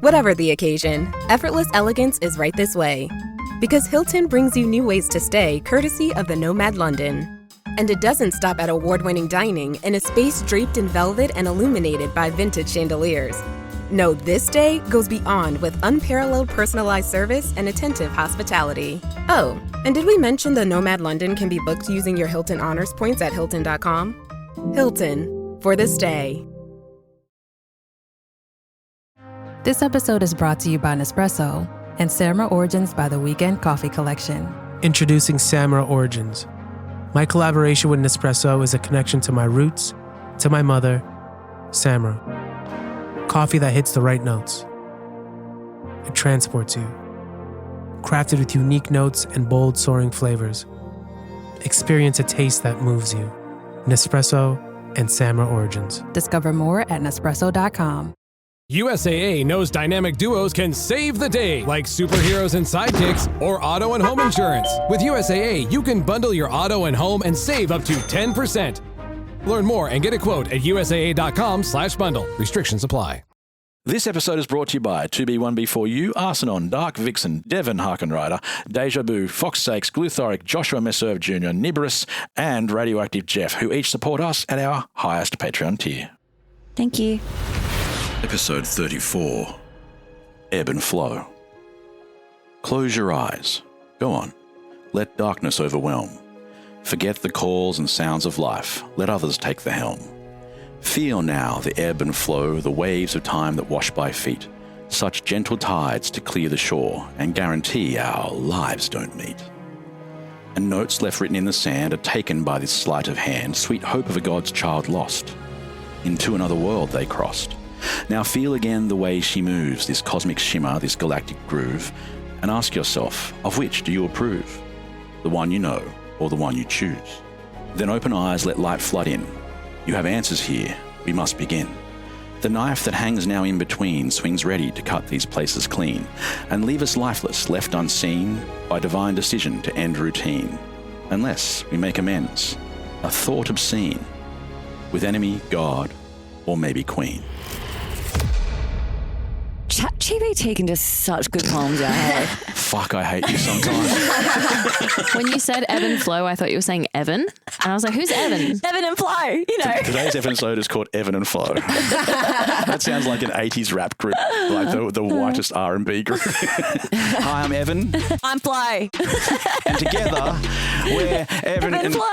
Whatever the occasion, effortless elegance is right this way. Because Hilton brings you new ways to stay courtesy of the Nomad London. And it doesn't stop at award-winning dining in a space draped in velvet and illuminated by vintage chandeliers. No, this day goes beyond with unparalleled personalized service and attentive hospitality. Oh, and did we mention the Nomad London can be booked using your Hilton Honors points at Hilton.com? Hilton, for the stay. This episode is brought to you by Nespresso and Samra Origins by the Weekend Coffee Collection. Introducing Samra Origins. My collaboration with Nespresso is a connection to my roots, to my mother, Samra. Coffee that hits the right notes. It transports you. Crafted with unique notes and bold, soaring flavors. Experience a taste that moves you. Nespresso and Samra Origins. Discover more at Nespresso.com. USAA knows dynamic duos can save the day, like superheroes and sidekicks or auto and home insurance. With USAA, you can bundle your auto and home and save up to 10%. Learn more and get a quote at usaa.com/bundle. Restrictions apply. This episode is brought to you by 2B1B4U, Arsenon, Dark Vixen, Devon Harkin Rider, Deja Vu, Fox Sakes, Gluthoric, Joshua Messerve Jr., Nibiris, and Radioactive Jeff, who each support us at our highest Patreon tier. Thank you. Episode 34, Ebb and Flow. Close your eyes. Go on. Let darkness overwhelm. Forget the calls and sounds of life. Let others take the helm. Feel now the ebb and flow, the waves of time that wash by feet. Such gentle tides to clear the shore and guarantee our lives don't meet. And notes left written in the sand are taken by this sleight of hand, sweet hope of a God's child lost. Into another world they crossed. Now feel again the way she moves, this cosmic shimmer, this galactic groove, and ask yourself, of which do you approve? The one you know, or the one you choose? Then open eyes, let light flood in. You have answers here, we must begin. The knife that hangs now in between swings ready to cut these places clean, and leave us lifeless, left unseen, by divine decision to end routine. Unless we make amends, a thought obscene, with enemy, God, or maybe queen. ChatGPT can do such good poems, yeah. Fuck, I hate you sometimes. When you said Ebb and Flow, I thought you were saying Evan. And I was like, who's Evan? Evan and Flow, you know. Today's episode is called Ebb and Flow. That sounds like an 80s rap group, like the whitest R&B group. Hi, I'm Evan. I'm Flo. And together, we're Evan and Flo.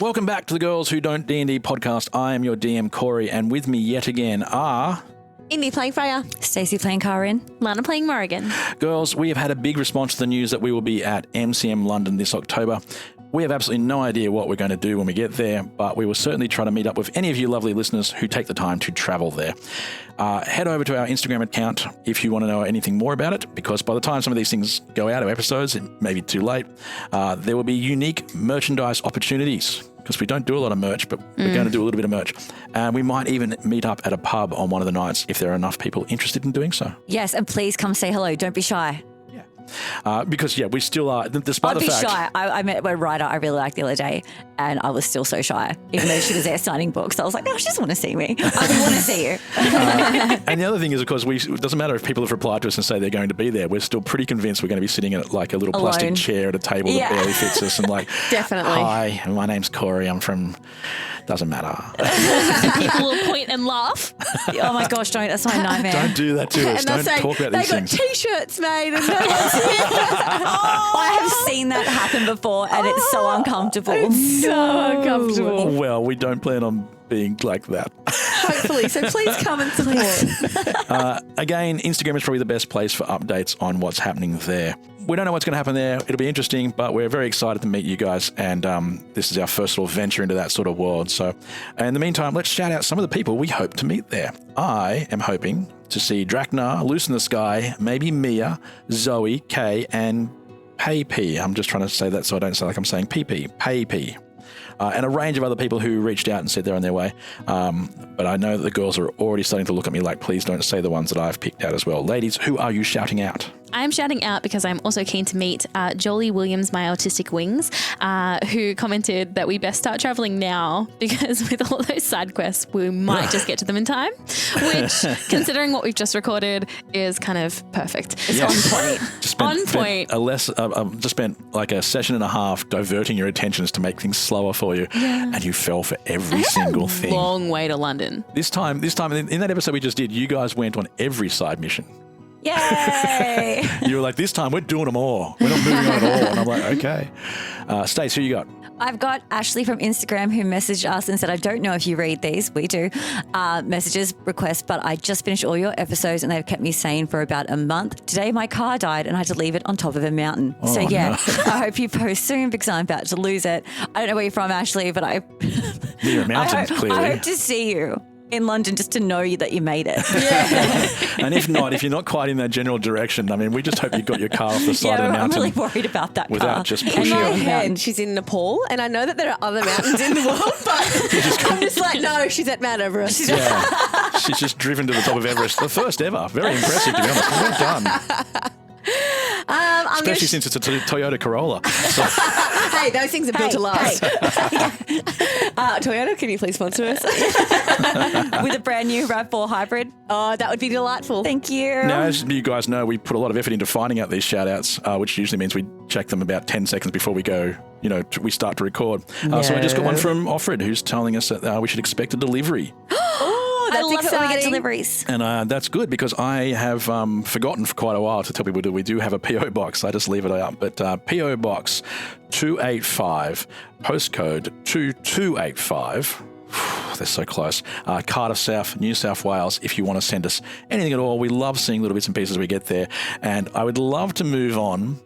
Welcome back to the Girls Who Don't D&D podcast. I am your DM, Cory, and with me yet again are... Indy playing Freya. Stacey playing Kaa'Riin. Lana playing Morrigan. Girls, we have had a big response to the news that we will be at MCM London this October. We have absolutely no idea what we're going to do when we get there, but we will certainly try to meet up with any of you lovely listeners who take the time to travel there. Head over to our Instagram account if you want to know anything more about it, because by the time some of these things go out of episodes, it may be too late. There will be unique merchandise opportunities, because we don't do a lot of merch, but we're going to do a little bit of merch. And we might even meet up at a pub on one of the nights if there are enough people interested in doing so. Yes, and please come say hello. Don't be shy. Because, we still are, despite I'd the be fact... shy. I met a writer I really liked the other day, and I was still so shy, even though she was there signing books. I was like, no, she doesn't want to see me. I want to see you. And the other thing is, of course, it doesn't matter if people have replied to us and say they're going to be there. We're still pretty convinced we're going to be sitting at like a little plastic chair at a table that barely fits us and like, Definitely. Hi, my name's Cory. I'm from... Doesn't matter. People will point and laugh. Oh my gosh, don't. That's my nightmare. Don't do that to us. Don't talk about these things. They got T-shirts made and no one's here. I have seen that happen before and it's so uncomfortable. It's so uncomfortable. Well, we don't plan on being like that. Hopefully. So please come and support. Again, Instagram is probably the best place for updates on what's happening there. We don't know what's going to happen there. It'll be interesting, but we're very excited to meet you guys. And this is our first little venture into that sort of world. So in the meantime, let's shout out some of the people we hope to meet there. I am hoping to see Draknar, Loose in the Sky, maybe Mia, Zoe, Kay, and Pay-P. I'm just trying to say that so I don't sound like I'm saying P-P. Pay-P. And a range of other people who reached out and said they're on their way. But I know that the girls are already starting to look at me like, please don't say the ones that I've picked out as well. Ladies, who are you shouting out? I'm shouting out because I'm also keen to meet Jolie Williams, my autistic wings, who commented that we best start traveling now because with all those side quests, we might just get to them in time, which, considering what we've just recorded, is kind of perfect. It's on point. Just spent like a session and a half diverting your attentions to make things slower for you, and you fell for every single thing. Long way to London. This time, in that episode we just did, you guys went on every side mission. Yay! You were like, this time we're doing them all. We're not moving on at all. And I'm like, okay. Stacey, who you got? I've got Ashley from Instagram who messaged us and said, I don't know if you read these. We do. Messages, requests, but I just finished all your episodes and they've kept me sane for about a month. Today my car died and I had to leave it on top of a mountain. Oh, so yeah, no. I hope you post soon because I'm about to lose it. I don't know where you're from, Ashley, but Near mountains, clearly. I hope to see you in London just to know that you made it. And if you're not quite in that general direction, I mean, we just hope you got your car off the side of the mountain. I'm really worried about that without car. just In pushing my it. head, she's in Nepal, and I know that there are other mountains in the world, but I'm just like, no, she's at Mount Everest. Yeah. She's just driven to the top of Everest. The first ever. Very impressive, to be honest. Well done. Especially since it's a Toyota Corolla. So. Hey, those things are built to last. Toyota, can you please sponsor us? With a brand new RAV4 hybrid. Oh, that would be delightful. Thank you. Now, as you guys know, we put a lot of effort into finding out these shout-outs, which usually means we check them about 10 seconds before we go, we start to record. So I just got one from Offred, who's telling us that we should expect a delivery. I love it when we get exciting. deliveries. And that's good because I have forgotten for quite a while to tell people that we do have a PO box. I just leave it up. But PO box 285, postcode 2285. They're so close. Cardiff South, New South Wales. If you want to send us anything at all, we love seeing little bits and pieces as we get there. And I would love to move on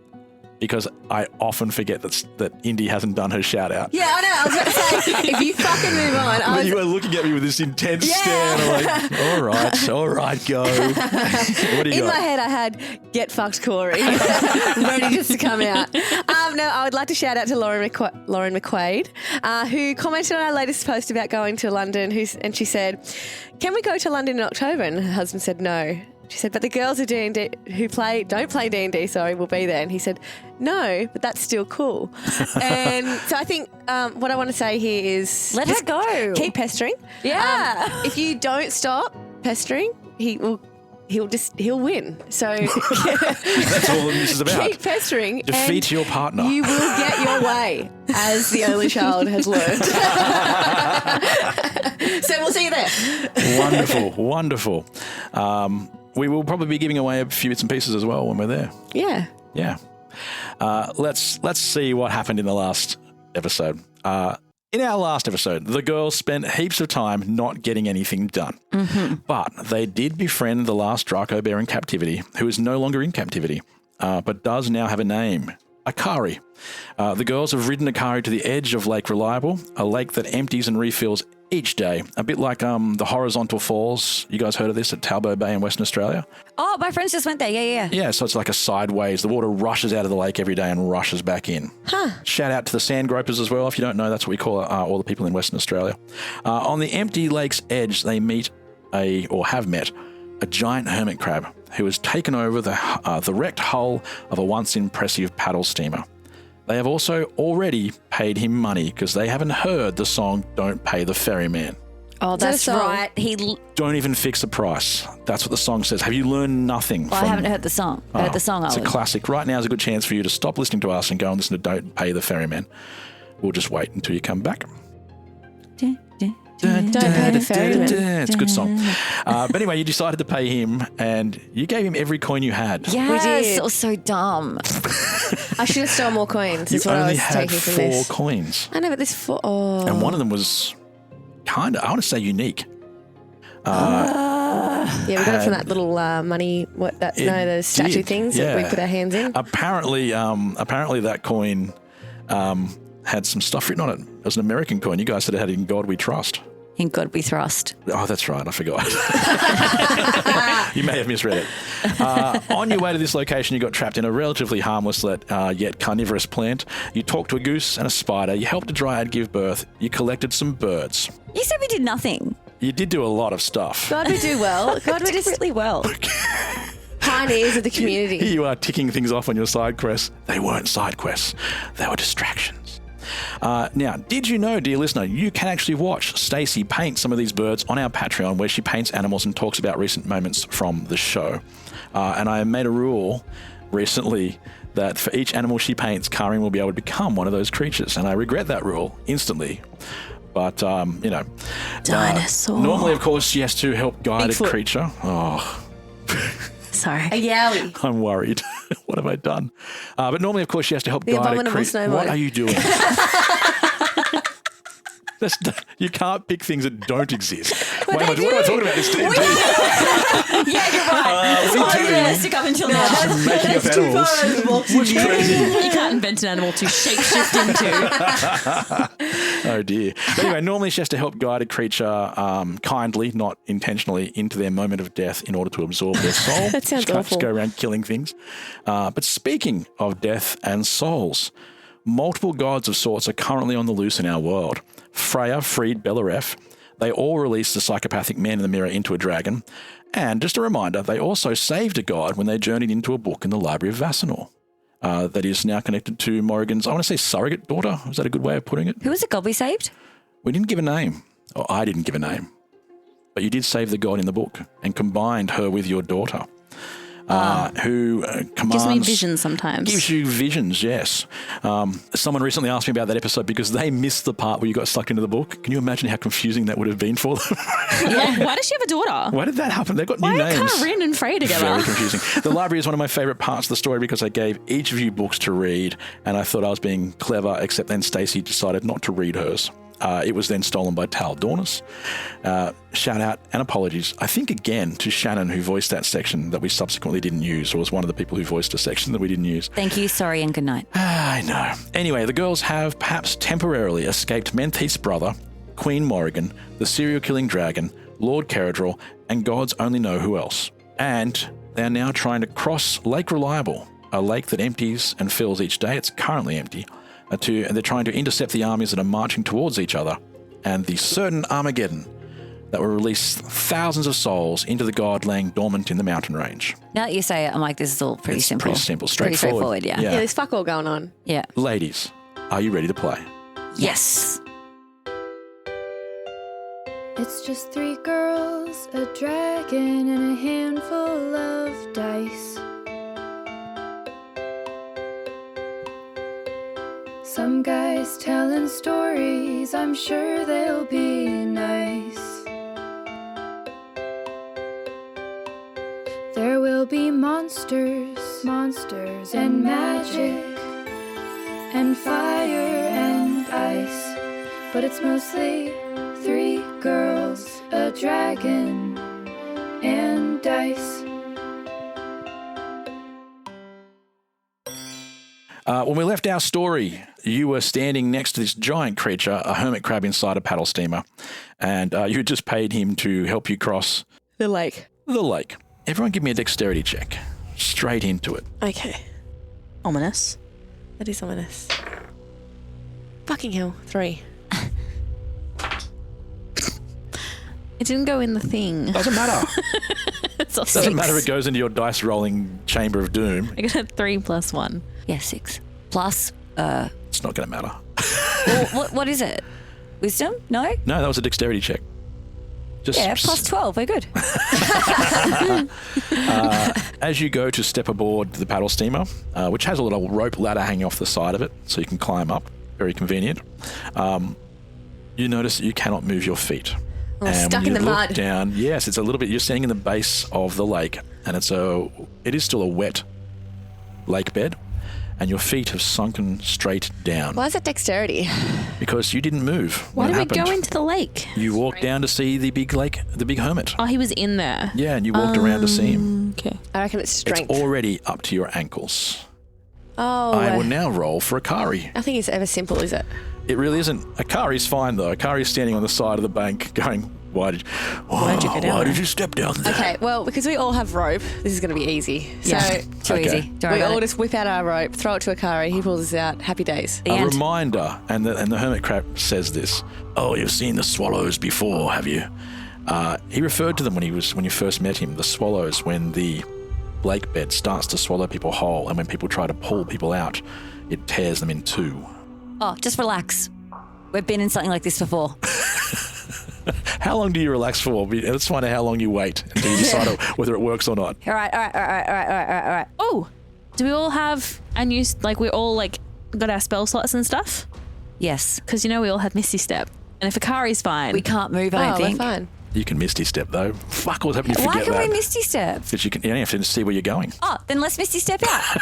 because I often forget that Indy hasn't done her shout out. Yeah, I know. I was about to say, if you fucking move on. You were looking at me with this intense stare. And I'm like, all right, go. What do you In got? my head, I had "Get fucked, Cory," ready just to come out. No, I would like to shout out to Lauren McQuaid, who commented on our latest post about going to London. And she said, "Can we go to London in October?" And her husband said, "No." She said, "But the girls who D&D don't play D&D, will be there." And he said, "No, but that's still cool." And so I think what I want to say here is Let her go. Keep pestering. Yeah. If you don't stop pestering, he'll win. So That's all this is about. keep pestering. Defeat and your partner. You will get your way, as the only child has learned. So we'll see you there. Wonderful. We will probably be giving away a few bits and pieces as well when we're there. Yeah. Yeah. Let's see what happened in the last episode. In our last episode, the girls spent heaps of time not getting anything done. Mm-hmm. But they did befriend the last Draco bear in captivity, who is no longer in captivity, but does now have a name, a Kaa'Riin. The girls have ridden a Kaa'Riin to the edge of Lake Reliable, a lake that empties and refills each day, a bit like the horizontal falls. You guys heard of this at Talbot Bay in Western Australia? Oh, my friends just went there. Yeah. Yeah, so it's like a sideways. The water rushes out of the lake every day and rushes back in. Shout out to the sand gropers as well. If you don't know, that's what we call all the people in Western Australia. On the empty lake's edge, they have met a giant hermit crab who has taken over the wrecked hull of a once impressive paddle steamer. They have also already paid him money because they haven't heard the song Don't Pay the Ferryman. Oh, that's right. Don't even fix the price. That's what the song says. Have you learned nothing? I haven't heard the song. I heard the song. It's a classic. Right now is a good chance for you to stop listening to us and go and listen to Don't Pay the Ferryman. We'll just wait until you come back. Don't pay the ferryman. It's a good song. But anyway, you decided to pay him and you gave him every coin you had. Yes, We did. it was so dumb. I should have stolen more coins. You Is what I only was had taking from 4 this. coins. I know, but this 4. Oh. And one of them was I want to say unique. Yeah, we got it from that little money. The statue did, things that we yeah. put our hands in. Apparently that coin had some stuff written on it. It was an American coin. You guys said it had "In God We Trust." In God we thrust. Oh, that's right. I forgot. You may have misread it. On your way to this location, you got trapped in a relatively harmless yet carnivorous plant. You talked to a goose and a spider. You helped a dryad give birth. You collected some birds. You said we did nothing. You did do a lot of stuff. God, we do well. God, we did just really well. pioneers of the Here community. you are ticking things off on your side quests. They weren't side quests. They were distractions. Now, did you know, dear listener, you can actually watch Stacey paint some of these birds on our Patreon, where she paints animals and talks about recent moments from the show. And I made a rule recently that for each animal she paints, Kaa'Riin will be able to become one of those creatures. And I regret that rule instantly. But, Dinosaur. Normally, of course, she has to help guide Bigfoot. a creature. Oh, Sorry. A yowie. I'm worried. What have I done? But normally, of course, she has to help The guide a abominable creature. snowman. What are you doing? You can't pick things that don't exist. Wait, what am I talking about? It's D&D. Yeah, you're right. What are you doing? Stick up until now. Making up animals. What's crazy? You can't invent an animal to shapeshift into. Oh dear. But anyway, normally she has to help guide a creature kindly, not intentionally, into their moment of death in order to absorb their soul. That sounds She can't awful. just go around killing things. But speaking of death and souls, multiple gods of sorts are currently on the loose in our world. Freya freed Belleref. They all released the psychopathic man in the mirror into a dragon. And just a reminder, they also saved a god when they journeyed into a book in the Library of Vassanor. That is now connected to Morrigan's, I want to say, surrogate daughter. Is that a good way of putting it? Who was the god we saved? We didn't give a name. Or I didn't give a name. But you did save the god in the book and combined her with your daughter. Who commands... Gives me visions sometimes. Gives you visions, yes. Someone recently asked me about that episode because they missed the part where you got sucked into the book. Can you imagine how confusing that would have been for them? Yeah. Why does she have a daughter? Why did that happen? They've got Why new are names. Kaa'Riin and Freya together? Very confusing. The library is one of my favourite parts of the story because I gave each of you books to read and I thought I was being clever, except then Stacey decided not to read hers. It was then stolen by Tal Dornis. Shout out and apologies, I think again, to Shannon, who voiced that section that we subsequently didn't use, or was one of the people who voiced a section that we didn't use. Thank you, sorry, and good night. I know. Anyway, the girls have perhaps temporarily escaped Menteith's brother, Queen Morrigan, the serial-killing dragon, Lord Caradril, and gods only know who else. And they are now trying to cross Lake Reliable, a lake that empties and fills each day. It's currently empty. And they're trying to intercept the armies that are marching towards each other and the certain Armageddon that will release thousands of souls into the god laying dormant in the mountain range. Now that you say it, I'm like, this is all pretty It's simple. pretty simple, Pretty straightforward. yeah. Yeah, there's fuck all going on. Yeah. Ladies, are you ready to play? Yes. It's just 3 girls, a dragon, and a handful of dice. Some guys telling stories, I'm sure they'll be nice. There will be monsters, and magic, and fire and ice. But it's mostly 3 girls, a dragon, and dice. When we left our story, you were standing next to this giant creature, a hermit crab inside a paddle steamer, and you had just paid him to help you cross The lake. the lake. Everyone give me a dexterity check. Straight into it. Okay. Ominous. That is ominous. Fucking hell. 3. It didn't go in the thing. Doesn't matter. It's all Doesn't matter if it goes into your dice rolling chamber of doom. I got a 3 + 1. Yeah, 6. Plus, It's not going to matter. what is it? Wisdom? No? No, that was a dexterity check. Just Yeah, plus 12. We're good. As you go to step aboard the paddle steamer, which has a little rope ladder hanging off the side of it, so you can climb up, very convenient, you notice that you cannot move your feet. Oh, stuck in the look mud. down, yes, it's a little bit. You're standing in the base of the lake, and it is still a wet lake bed, and your feet have sunken straight down Why is that dexterity? because you didn't move. Why when did it we go happened. into the lake? You walked down to see the big lake, the big hermit. Oh, he was in there. Yeah, and you walked around to see him. Okay. I reckon it's strength. It's already up to your ankles. Oh, I will now roll for a Kaa'Riin. I think it's ever simple, is it? It really isn't. A Kaa'Riin's fine though. A Kaa'Riin's standing on the side of the bank going, why'd you go down Why did you step down there? Okay, well, because we all have rope, this is going to be easy. Yeah. So Too Okay. easy. Don't worry we about all it. just whip out our rope, throw it to a Kaa'Riin, he pulls us out. Happy days. The A end. reminder, and the hermit crab says this. Oh, you've seen the swallows before, have you? He referred to them when you first met him. The swallows, when the lake bed starts to swallow people whole, and when people try to pull people out, it tears them in two. Oh, just relax. We've been in something like this before. How long do you relax for? Let's find out how long you wait until you decide whether it works or not. All right. Oh, do we all have we all like got our spell slots and stuff? Yes. Because we all have Misty Step. And if Kaa'Riin's fine. We can't move, I don't think. We're fine. You can Misty Step though. Fuck, what's happening? You forget that. Why can we Misty Step? Because you only have to see where you're going. Oh, then let's Misty Step out.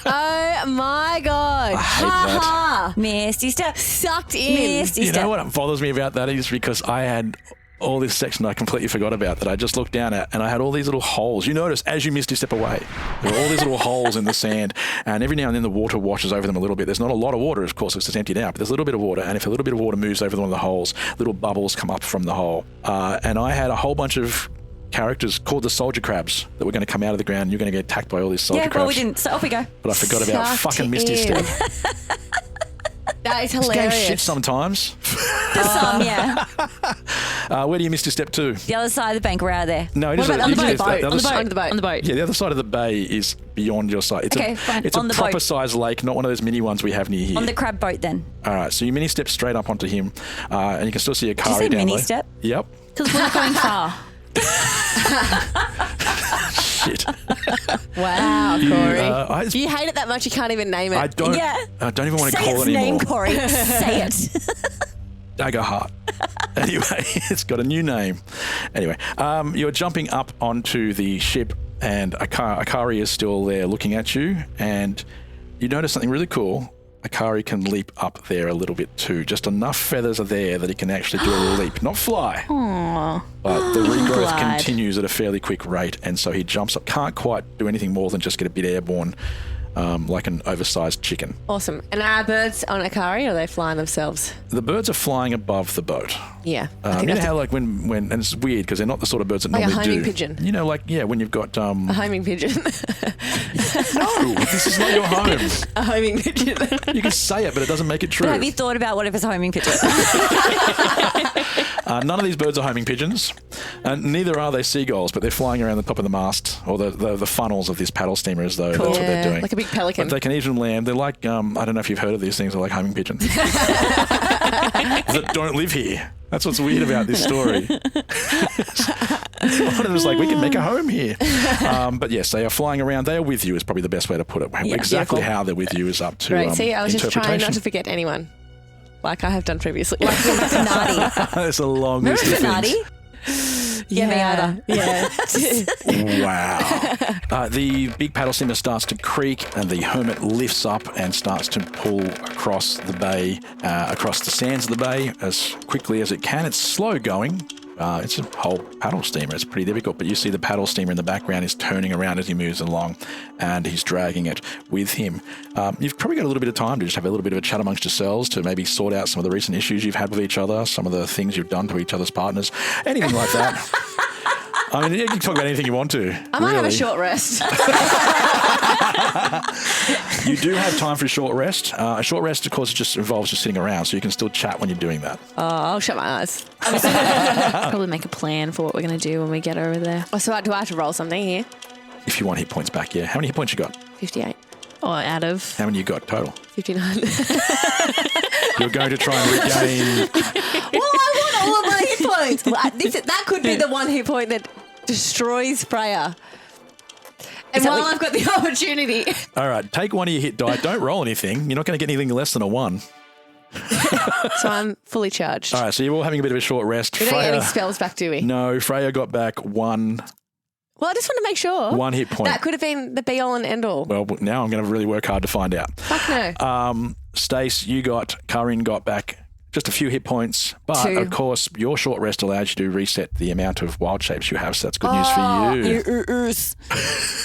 Oh my God. I hate that. Misty Step. Sucked in. Misty You Step. know what bothers me about that is because I had all this section I completely forgot about that I just looked down at, and I had all these little holes. You notice as you Misty Step away, there are all these little holes in the sand, and every now and then the water washes over them a little bit. There's not a lot of water, of course, it's just emptied out, but there's a little bit of water, and if a little bit of water moves over one of the holes, little bubbles come up from the hole. And I had a whole bunch of characters called the soldier crabs that were going to come out of the ground. You're going to get attacked by all these soldier crabs. Yeah, well, we didn't. So off we go. But I forgot about fucking Misty Step. That is This game's hilarious. shit sometimes. Some, yeah. Where do you Misty Step to? The other side of the bank, we're out of there. No, it What is about on the boat? On the boat. Yeah, the other side of the bay is beyond your side. It's Okay, fine. It's On a the proper boat. sized lake, not one of those mini ones we have near here. On the crab boat, then. All right, so you mini step straight up onto him, and you can still see a Did you say Kaa'Riin down mini there. step? Yep. Because we're not going far. Shit. Wow, Cory. I You hate it that much you can't even name it. don't. Yeah. I don't even want to Say call its it anymore. name, Cory. Say it. Dagger Heart. Anyway, it's got a new name. Anyway, you're jumping up onto the ship, and Kaa'Riin is still there looking at you, and you notice something really cool. Kaa'Riin can leap up there a little bit too. Just enough feathers are there that he can actually do a leap. Not fly. Aww. But the regrowth Glide. continues at a fairly quick rate, and so he jumps up. Can't quite do anything more than just get a bit airborne, like an oversized chicken. Awesome. And are our birds on Kaa'Riin or are they flying themselves? The birds are flying above the boat. Yeah. You know how like when and it's weird because they're not the sort of birds that Like a normally do. homing pigeon. You know, like when you've got a homing pigeon. no, this is not your home. A homing pigeon. You can say it, but it doesn't make it true. But have you thought about what if it's a homing pigeon? None of these birds are homing pigeons, and neither are they seagulls. But they're flying around the top of the mast or the funnels of this paddle steamer as though that's what they're doing. Like a big pelican. But they can even land. They're like I don't know if you've heard of these things. They're like homing pigeons that don't live here. That's what's weird about this story. One of them was like, we can make a home here. But yes, they are flying around. They are with you is probably the best way to put it. Exactly how they're with you is up to Right, see, I was just trying not interpretation. to forget anyone, like I have done previously. Like Finati. There's a long Remember list of Finati? things. Yeah, me either. Yeah. Wow. The big paddle steamer starts to creak and the hermit lifts up and starts to pull across the bay, across the sands of the bay as quickly as it can. It's slow going. It's a whole paddle steamer. It's pretty difficult, but you see the paddle steamer in the background is turning around as he moves along and he's dragging it with him. You've probably got a little bit of time to just have a little bit of a chat amongst yourselves to maybe sort out some of the recent issues you've had with each other, some of the things you've done to each other's partners, anything like that. I mean, you can talk about anything you want to. I might have a short rest. You do have time for a short rest. A short rest, of course, just involves just sitting around, so you can still chat when you're doing that. Oh, I'll shut my eyes. Probably make a plan for what we're going to do when we get over there. Oh, so do I have to roll something here? If you want hit points back, yeah. How many hit points you got? 58. Or out of. How many you got total? 59. You're going to try and regain... Well, I want all of my hit points. Well, that could be the one hit point that destroys Freya. And while I've got the opportunity. All right, take one of your hit die. Don't roll anything. You're not going to get anything less than a 1. So I'm fully charged. All right, so you're all having a bit of a short rest. We don't get any spells back, do we? No, Freya got back one Well, I just want to make sure. hit point. That could have been the be all and end all. Well, now I'm going to really work hard to find out. Fuck no. Stace, Kaa'Riin got back just a few hit points, but 2. of course your short rest allows you to reset the amount of wild shapes you have, so that's good news for you.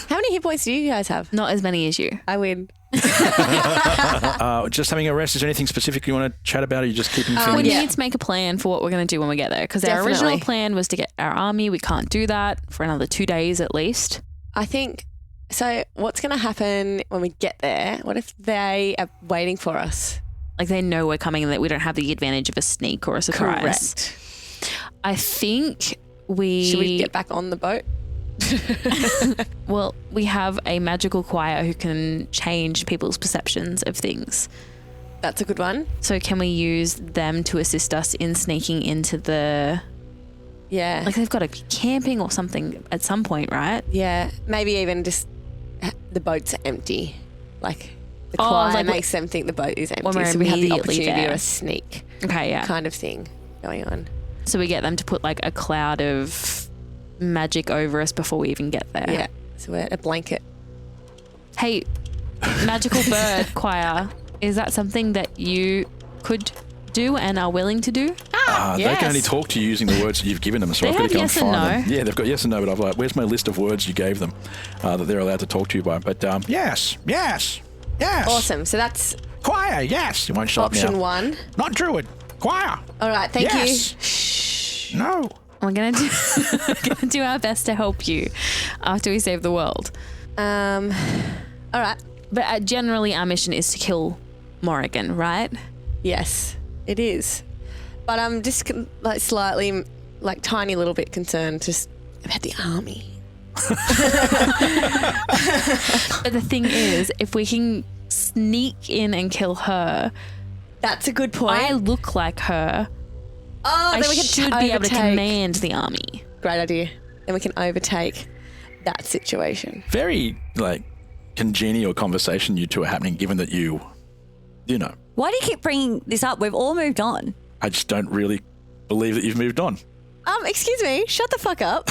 How many hit points do you guys have? Not as many as you. I win. Just having a rest, is there anything specific you want to chat about, or are you just keeping We things? need to make a plan for what we're going to do when we get there. Because our original Definitely. plan was to get our army. We can't do that for another 2 days at least. I think, so what's going to happen when we get there? What if they are waiting for us? Like they know we're coming and that we don't have the advantage of a sneak or a surprise. Correct. I think we... Should we get back on the boat? Well, we have a magical choir who can change people's perceptions of things. That's a good one. So can we use them to assist us in sneaking into the... Yeah. Like they've got to be camping or something at some point, right? Yeah. Maybe even just the boats are empty. Like the Oh, choir like makes them think the boat is empty. when we're So we have the immediately opportunity there. of a sneak Okay, yeah. kind of thing going on. So we get them to put like a cloud of magic over us before we even get there. Yeah. So we're a blanket. Hey, magical bird choir, is that something that you could do and are willing to do? They can only talk to you using the words that you've given them, so They I've got to have go yes and and find them. no. Yeah, they've got yes and no, but I've like, where's my list of words you gave them that they're allowed to talk to you by? But yes. Awesome. So that's Choir, yes. You won't shut up option now. 1. Not Druid. Choir. All right. Thank Yes. you. Shh. No. We're gonna do our best to help you after we save the world. All right. But generally, our mission is to kill Morrigan, right? Yes, it is. But I'm just like slightly, like tiny little bit concerned just about the army. But the thing is, if we can sneak in and kill her, That's a good point. I look like her. Oh, I then we can should be able to overtake. command the army. Great idea. Then we can overtake that situation. Very, like, congenial conversation you two are having, given that you know, Why do you keep bringing this up? We've all moved on. I just don't really believe that you've moved on. Excuse me, shut the fuck up.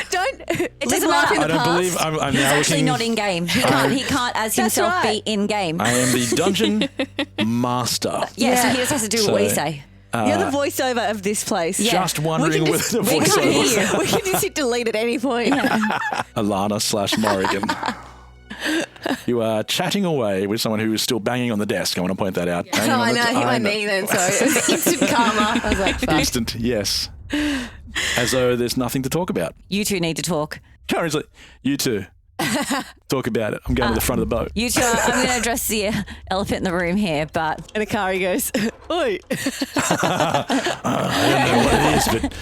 Don't. It doesn't matter. I don't believe I'm He's now actually looking. not in game. He can't as That's himself right. be in game. I am the dungeon master. Yeah, so he just has to do what we So- say. You're the voiceover of this place. Yeah. Just wondering We can whether the we can't hear voiceover you. We can just hit delete at any point. Alana / Morrigan. You are chatting away with someone who is still banging on the desk. I want to point that out. Banging Oh, on I the know. Hit my knee then, so it was instant karma. I was like, fuck. Instant, yes. As though there's nothing to talk about. You two need to talk. Kaa'Riin's like, you two, talk about it. I'm going to the front of the boat. You two, I'm going to address the elephant in the room here, but And Kaa'Riin goes, oi. I don't know what it is, but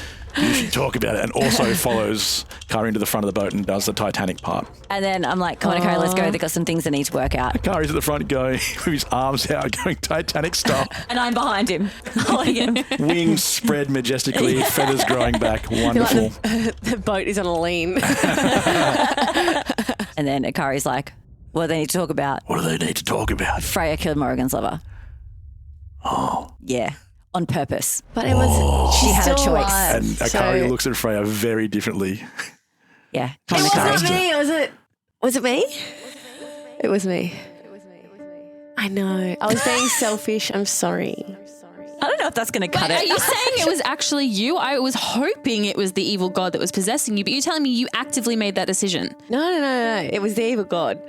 you should talk about it. And also follows Kaa'Riin to the front of the boat and does the Titanic part. and then I'm like, come on, okay, let's go. They've got some things that need to work out. Kaa'Riin's at the front going, with his arms out, going Titanic style. And I'm behind him, holding him. Wings spread majestically, feathers growing back. Wonderful. The boat is on a lean. And then Akari's like, what do they need to talk about? What do they need to talk about? Freya killed Morrigan's lover. Oh. Yeah, on purpose. But it was, She she's had a still choice. alive, And so- Akari looks at Freya very differently. Yeah. It wasn't character. me, was it? Was it me? It was me. I know. I was being selfish. I'm sorry. I don't know if that's going to cut Are it. you saying it was actually you? I was hoping it was the evil god that was possessing you, but you're telling me you actively made that decision. No. It was the evil god.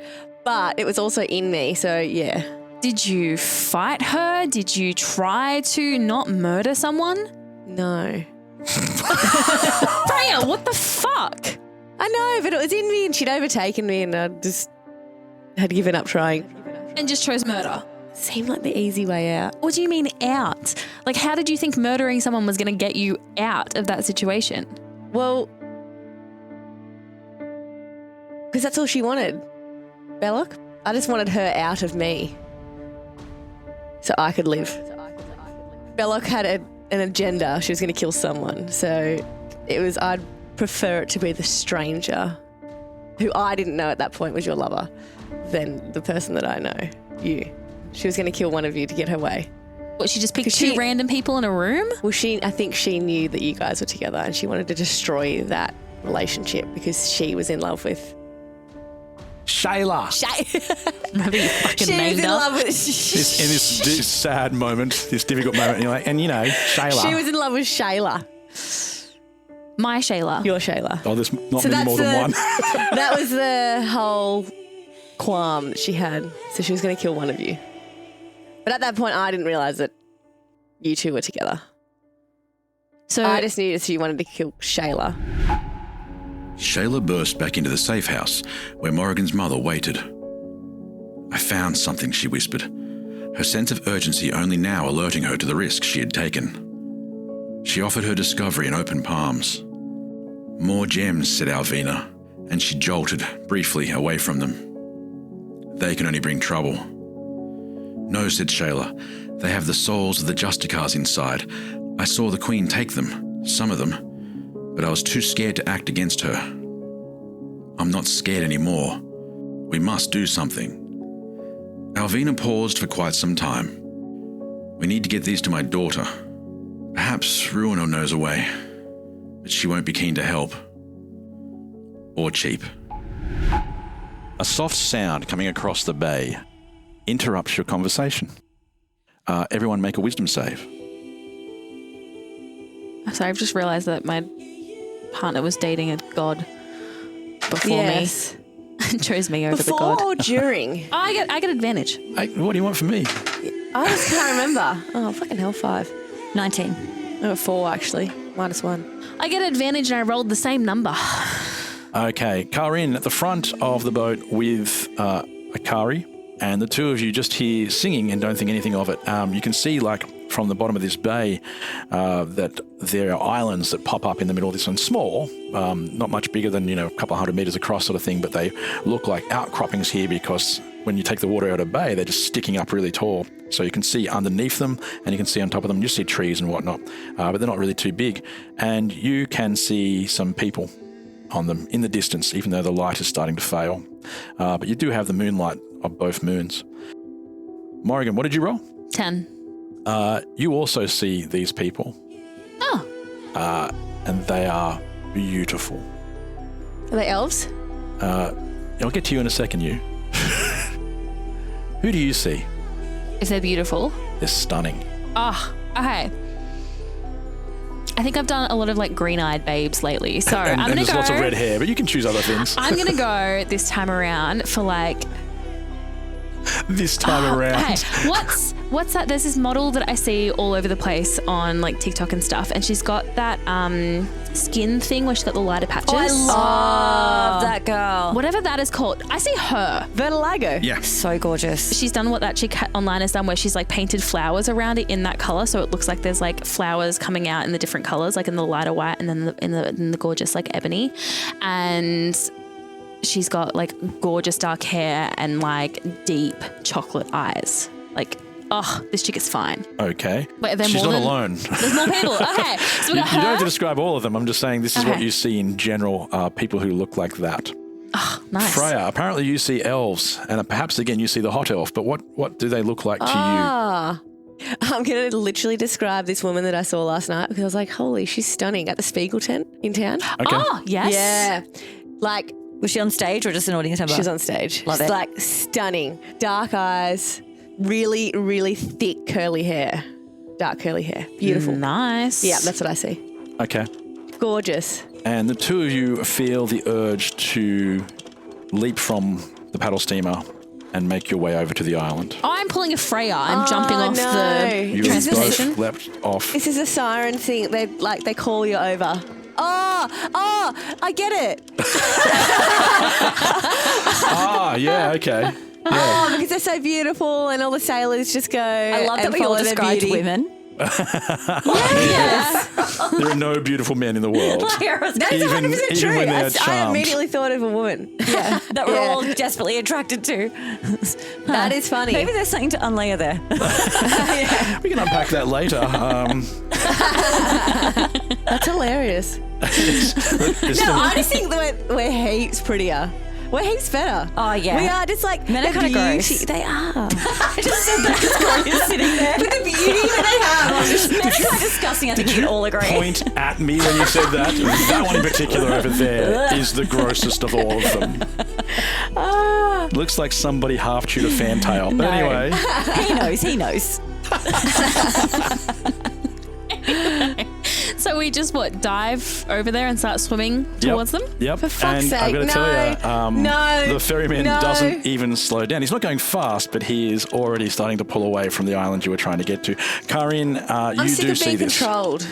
But it was also in me, so yeah. Did you fight her? Did you try to not murder someone? No. Freya, what the fuck? I know, but it was in me and she'd overtaken me and I just had given up trying. And just chose murder. Seemed like the easy way out. What do you mean out? Like, how did you think murdering someone was going to get you out of that situation? Well, because that's all she wanted. Belloc. I just wanted her out of me so I could live. Belloc had an agenda. She was going to kill someone. So it was, I'd prefer it to be the stranger who I didn't know at that point was your lover than the person that I know, you. She was going to kill one of you to get her way. What, she just picked Because two she- random people in a room? Well, I think she knew that you guys were together and she wanted to destroy that relationship because she was in love with Shayla. Maybe you fucking She was named in her. love with This sad moment, this difficult moment, and you're like, and you know, Shayla. She was in love with Shayla. My Shayla. Your Shayla. Oh, there's not So many more than one. That was the whole qualm that she had. So she was going to kill one of you. But at that point, I didn't realise that you two were together. So I just knew that she wanted to kill Shayla. Shayla burst back into the safe house where Morrigan's mother waited. I found something, she whispered, her sense of urgency only now alerting her to the risk she had taken. She offered her discovery in open palms. More gems, said Alvina, and she jolted briefly away from them. They can only bring trouble. No, said Shayla. They have the souls of the Justicars inside. I saw the Queen take them, some of them, but I was too scared to act against her. I'm not scared anymore. We must do something. Alvina paused for quite some time. We need to get these to my daughter. Perhaps Ruiner knows a way, but she won't be keen to help. Or cheap. A soft sound coming across the bay interrupts your conversation. Everyone make a wisdom save. Sorry, I've just realised that my partner was dating a god before me. And chose me over the god. Before or during? I get advantage. What do you want from me? I just can't remember. Oh, fucking hell, 5. 19. Oh, 4, actually. -1. I get advantage and I rolled the same number. Okay, Kaa'Riin at the front of the boat with Cory, and the two of you just hear singing and don't think anything of it. You can see, like, from the bottom of this bay that there are islands that pop up in the middle of this one. Small, not much bigger than, a couple of 100 metres across sort of thing, but they look like outcroppings here because when you take the water out of the bay, they're just sticking up really tall. So you can see underneath them and you can see on top of them. You see trees and whatnot, but they're not really too big. And you can see some people on them in the distance, even though the light is starting to fail. But you do have the moonlight of both moons. Morrigan, what did you roll? 10. You also see these people. Oh. And they are beautiful. Are they elves? I'll get to you in a second, you. Who do you see? If they're beautiful. They're stunning. Oh, okay. I think I've done a lot of like green-eyed babes lately. So I'm going to go. There's lots of red hair, but you can choose other things. I'm going to go this time around for like... This time around. Okay, what's that? There's this model that I see all over the place on like TikTok and stuff, and she's got that skin thing where she's got the lighter patches. Oh, I love that girl. Whatever that is called. I see her. Vitiligo. Yeah. So gorgeous. She's done what that chick online has done where she's like painted flowers around it in that colour, so it looks like there's like flowers coming out in the different colours, like in the lighter white and then in the gorgeous like ebony. And she's got like gorgeous dark hair and like deep chocolate eyes. Like, oh, this chick is fine. Okay. Wait, are there She's more not than... alone. There's more people. Okay. So we got You her. don't have to describe all of them. I'm just saying this is what Okay. you see in general, people who look like that. Oh, nice. Freya, apparently you see elves, and perhaps again you see the hot elf, but what do they look like to I'm going to literally describe this woman that I saw last night because I was like, holy, she's stunning at the Spiegel tent in town. you? Okay. Oh, yes. Yeah. Like, Was she on stage or just an audience member? she's on stage. Love She's it. like stunning. Dark eyes, really, really thick curly hair. Dark curly hair. Beautiful. Nice. Yeah, that's what I see. Okay. Gorgeous. And the two of you feel the urge to leap from the paddle steamer and make your way over to the island. Oh, I'm pulling a Freya. I'm jumping off no. the You transportation. both leapt off. This is a siren thing. They call you over. Oh, I get it. Yeah, okay. Oh, because they're so beautiful and all the sailors just go. I love that we all described women. Yes. There are no beautiful men in the world. That's Even 100% true. when they're I charmed. immediately thought of a woman. Yeah. That we're all desperately attracted to. That is funny. Maybe there's something to unlayer there. We can unpack that later. That's hilarious. I just think that we're heaps prettier. We're heaps better. Oh, yeah. We are just like Men are the kinda gross. beauty- They are. I just said that because Cory is sitting there. With the beauty that they have. Men are kind of disgusting. I think we can all agree. Point at me when you said that. That one in particular over there is the grossest of all of them. Looks like somebody half chewed a fantail. But anyway. He knows. So we just dive over there and start swimming towards them? Yep. For fuck's and sake, I've got to tell you, no, the ferryman no. doesn't even slow down. He's not going fast, but he is already starting to pull away from the island you were trying to get to. Kaa'Riin, I'm you sick do of see being this. controlled.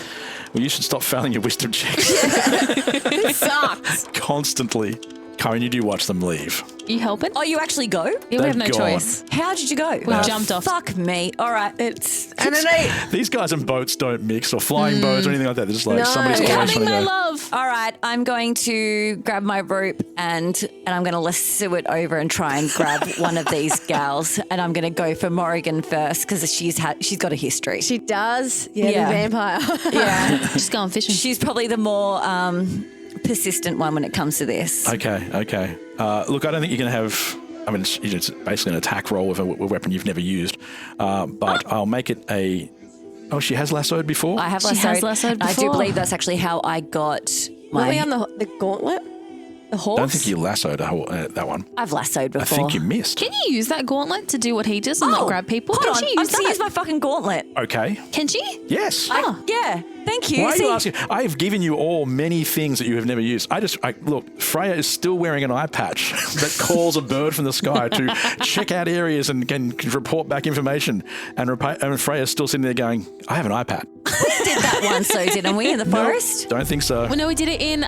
Well, you should stop failing your wisdom checks It sucks. constantly. Kaa'Riin, you do watch them leave. You helping? Oh, you actually go? Yeah, we have no They've gone. choice. How did you go? We jumped off. Fuck me. All right. And then These guys in boats don't mix or flying boats or anything like that. They're just like No. somebody's always Coming, trying to my go. love. All right, I'm going to grab my rope and I'm going to lasso it over and try and grab one of these gals. And I'm going to go for Morrigan first because she's got a history. She does. Yeah, Yeah. the vampire. Yeah. Just going fishing. She's probably the more persistent one when it comes to this. Okay. Look, I don't think you're going to have... I mean, it's basically an attack roll with a weapon you've never used. But I'll make it a... Oh, she has lassoed before? I have She lassoed. has lassoed I do before. believe that's actually how I got Were we my... on the gauntlet? The horse? I don't think you lassoed that one. I've lassoed before. I think you missed. Can you use that gauntlet to do what he does and not grab people? Hold Can on. she I'm use going to use that? my fucking gauntlet. Okay. Can she? Yes. Yeah. Thank you. Why are See? you asking? I have given you all many things that you have never used. Look, Freya is still wearing an eye patch that calls a bird from the sky to check out areas and can report back information. And Freya's still sitting there going, I have an iPad. We did that once, though, didn't we, in the forest? Don't think so. Well, no, we did it in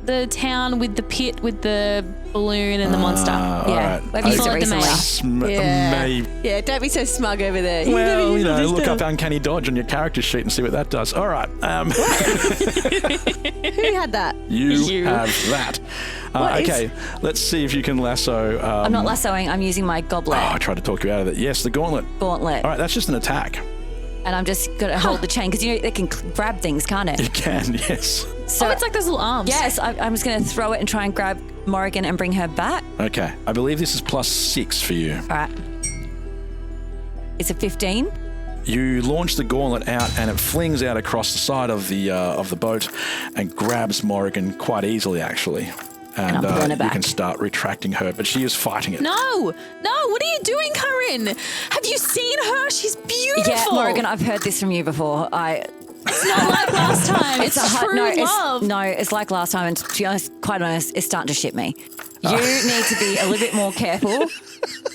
the town with the pit with the balloon and the monster. Yeah. All We've used it Okay. recently. Maybe. Yeah, don't be so smug over there. Well, look up Uncanny Dodge on your character sheet and see what that does. All right. Who had that? You have that. Okay, let's see if you can lasso. I'm not lassoing. I'm using my goblet I tried to talk you out of it. Yes, the gauntlet. gauntlet. All right, that's just an attack. And I'm just going to hold the chain because, they can grab things, can't it? You can, yes. So, Oh, it's like those little arms. yes, I'm just going to throw it and try and grab Morrigan and bring her back. Okay, I believe this is +6 for you. All right. It's a 15. You launch the gauntlet out and it flings out across the side of the boat and grabs Morrigan quite easily, actually. And I'm pulling her you back. can start retracting her, but she is fighting it. No, what are you doing, Kaa'Riin? Have you seen her? She's beautiful. Yeah, Morrigan, I've heard this from you before. It's not like last time. It's true love. It's like last time, and to be honest, quite honest, it's starting to shit me. You need to be a little bit more careful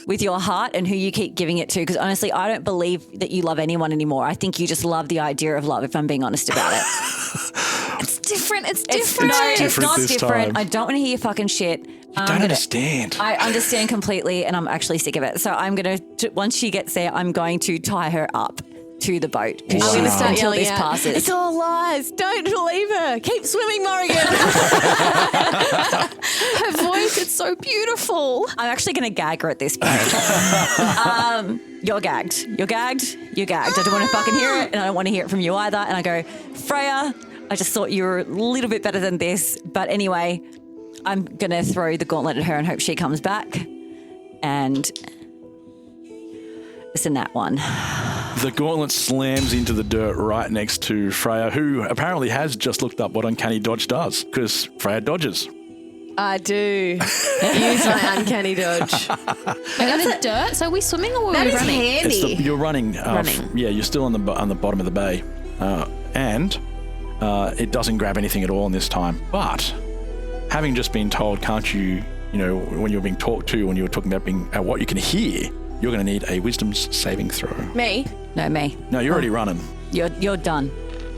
with your heart and who you keep giving it to, because honestly, I don't believe that you love anyone anymore. I think you just love the idea of love, if I'm being honest about it. It's different. It's No, different. it's different not this different. time. I don't want to hear your fucking shit. You don't understand. I understand completely, and I'm actually sick of it. So I'm going to, once she gets there, I'm going to tie her up to the boat. Wow. I'm going to start Until yelling this out, passes. It's all lies. Don't believe her. Keep swimming, Morrigan. Her voice, it's so beautiful. I'm actually going to gag her at this point. You're gagged. You're gagged. You're gagged. I don't want to fucking hear it, and I don't want to hear it from you either. And I go, Freya, I just thought you were a little bit better than this. But anyway, I'm going to throw the gauntlet at her and hope she comes back. And it's in that one. The gauntlet slams into the dirt right next to Freya, who apparently has just looked up what Uncanny Dodge does, because Freya dodges. I do. Use my uncanny dodge. Wait, that's the dirt? So are we swimming or are That we is running? handy. You're running. Running. You're still on the bottom of the bay. And it doesn't grab anything at all in this time. But having just been told, can't you, when you're being talked to, when you were talking about what you can hear, you're going to need a wisdom saving throw. Me? No, me. No, you're already running. You're done.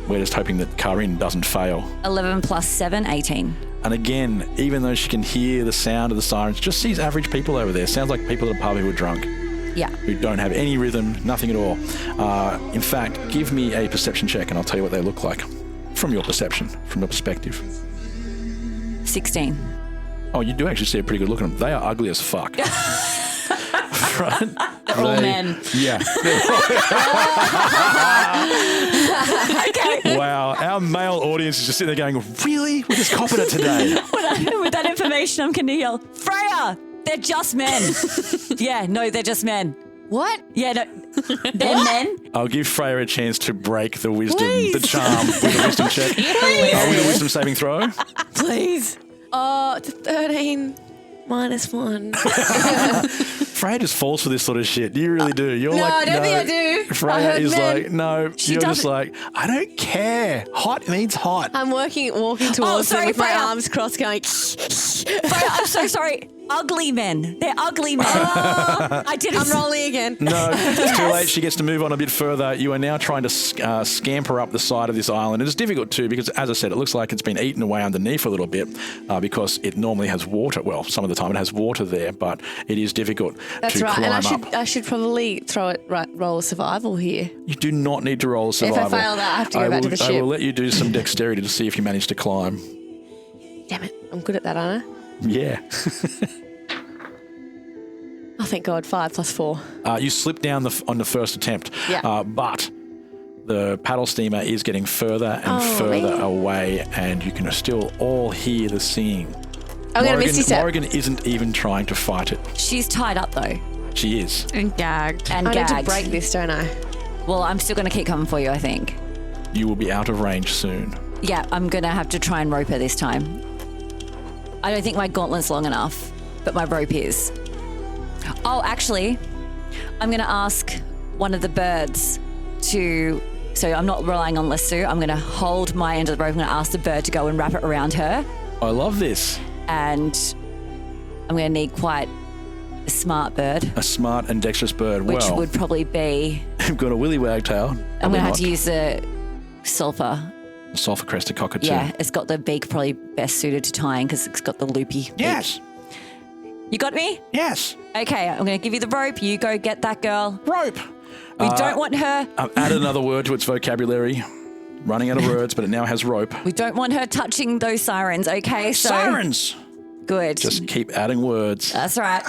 We're just hoping that Kaa'Riin doesn't fail. 11 plus 7, 18. And again, even though she can hear the sound of the sirens, just sees average people over there. Sounds like people at a pub who are drunk, Yeah. who don't have any rhythm, nothing at all. In fact, give me a perception check and I'll tell you what they look like from your perception, from your perspective. 16. Oh, you do actually see a pretty good look at them. They are ugly as fuck. Right? They're all men. Yeah. Wow, our male audience is just sitting there going, really? We're just copping it today. With that information, I'm going to yell, Freya, they're just men. Yeah, no, they're just men. What? Yeah, no, they're men. I'll give Freya a chance to break the wisdom, the charm with a wisdom check. With a wisdom saving throw. Please. Oh, it's a 13 minus 1. Freya just falls for this sort of shit. You really do. You're No, like, I don't think I do. I Freya heard is men. like, no. You're just doesn't- like, I don't care. Hot means hot. I'm walking towards sorry, him with my Freya. arms crossed going, Freya, I'm so sorry. ugly men. They're ugly men. I did it. I'm rolling again. No, it's too late. She gets to move on a bit further. You are now trying to scamper up the side of this island. And it's difficult too because, as I said, it looks like it's been eaten away underneath a little bit because it normally has water. Well, some of the time it has water there, but it is difficult That's to right. climb And up. I should probably roll a survival here. You do not need to roll a survival. If I fail that, I have to go back to the ship. I will let you do some dexterity to see if you manage to climb. Damn it. I'm good at that, aren't I? Yeah. Oh, thank God. 5 + 4. You slip down on the first attempt, Yeah. but the paddle steamer is getting further and further away, and you can still all hear the singing. I'm going to Misty Step. Morrigan isn't even trying to fight it. She's tied up though. She is. And gagged. And I gagged. need to break this, don't I? Well, I'm still going to keep coming for you, I think. You will be out of range soon. Yeah, I'm going to have to try and rope her this time. I don't think my gauntlet's long enough, but my rope is. Oh, actually, I'm going to ask one of the birds to... So I'm not relying on Lesu. I'm going to hold my end of the rope. I'm going to ask the bird to go and wrap it around her. I love this. And I'm going to need quite a smart bird. A smart and dexterous bird. Which well, would probably be... I've got a willy wagtail. I'm going to have to use the sulfur. Sulfur crested cockatoo. Yeah, it's got the beak probably best suited to tying because it's got the loopy beak. Yes. You got me? Yes. Okay, I'm going to give you the rope. You go get that girl. Rope. We don't want her. I've added another word to its vocabulary. Running out of words, but it now has rope. We don't want her touching those sirens, okay? So Sirens! Good. Just keep adding words. That's right.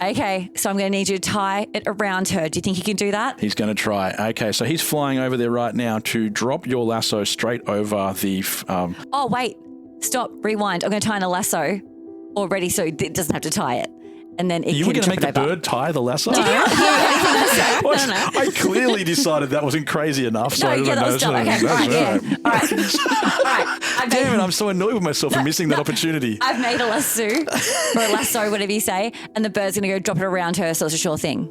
Okay, so I'm going to need you to tie it around her. Do you think you can do that? He's going to try. Okay, so he's flying over there right now to drop your lasso straight over the... Oh, wait. Stop. Rewind. I'm going to tie in a lasso already so it doesn't have to tie it. And then it you were can going to trip make the it over. bird tie the lasso? No. What? I clearly decided that wasn't crazy enough. So No, I yeah, that was dumb. Okay, all right, yeah. All right. All right. Damn it, I'm so annoyed with myself for missing that opportunity. I've made a lasso, or a lasso, whatever you say, and the bird's going to go drop it around her, so it's a sure thing.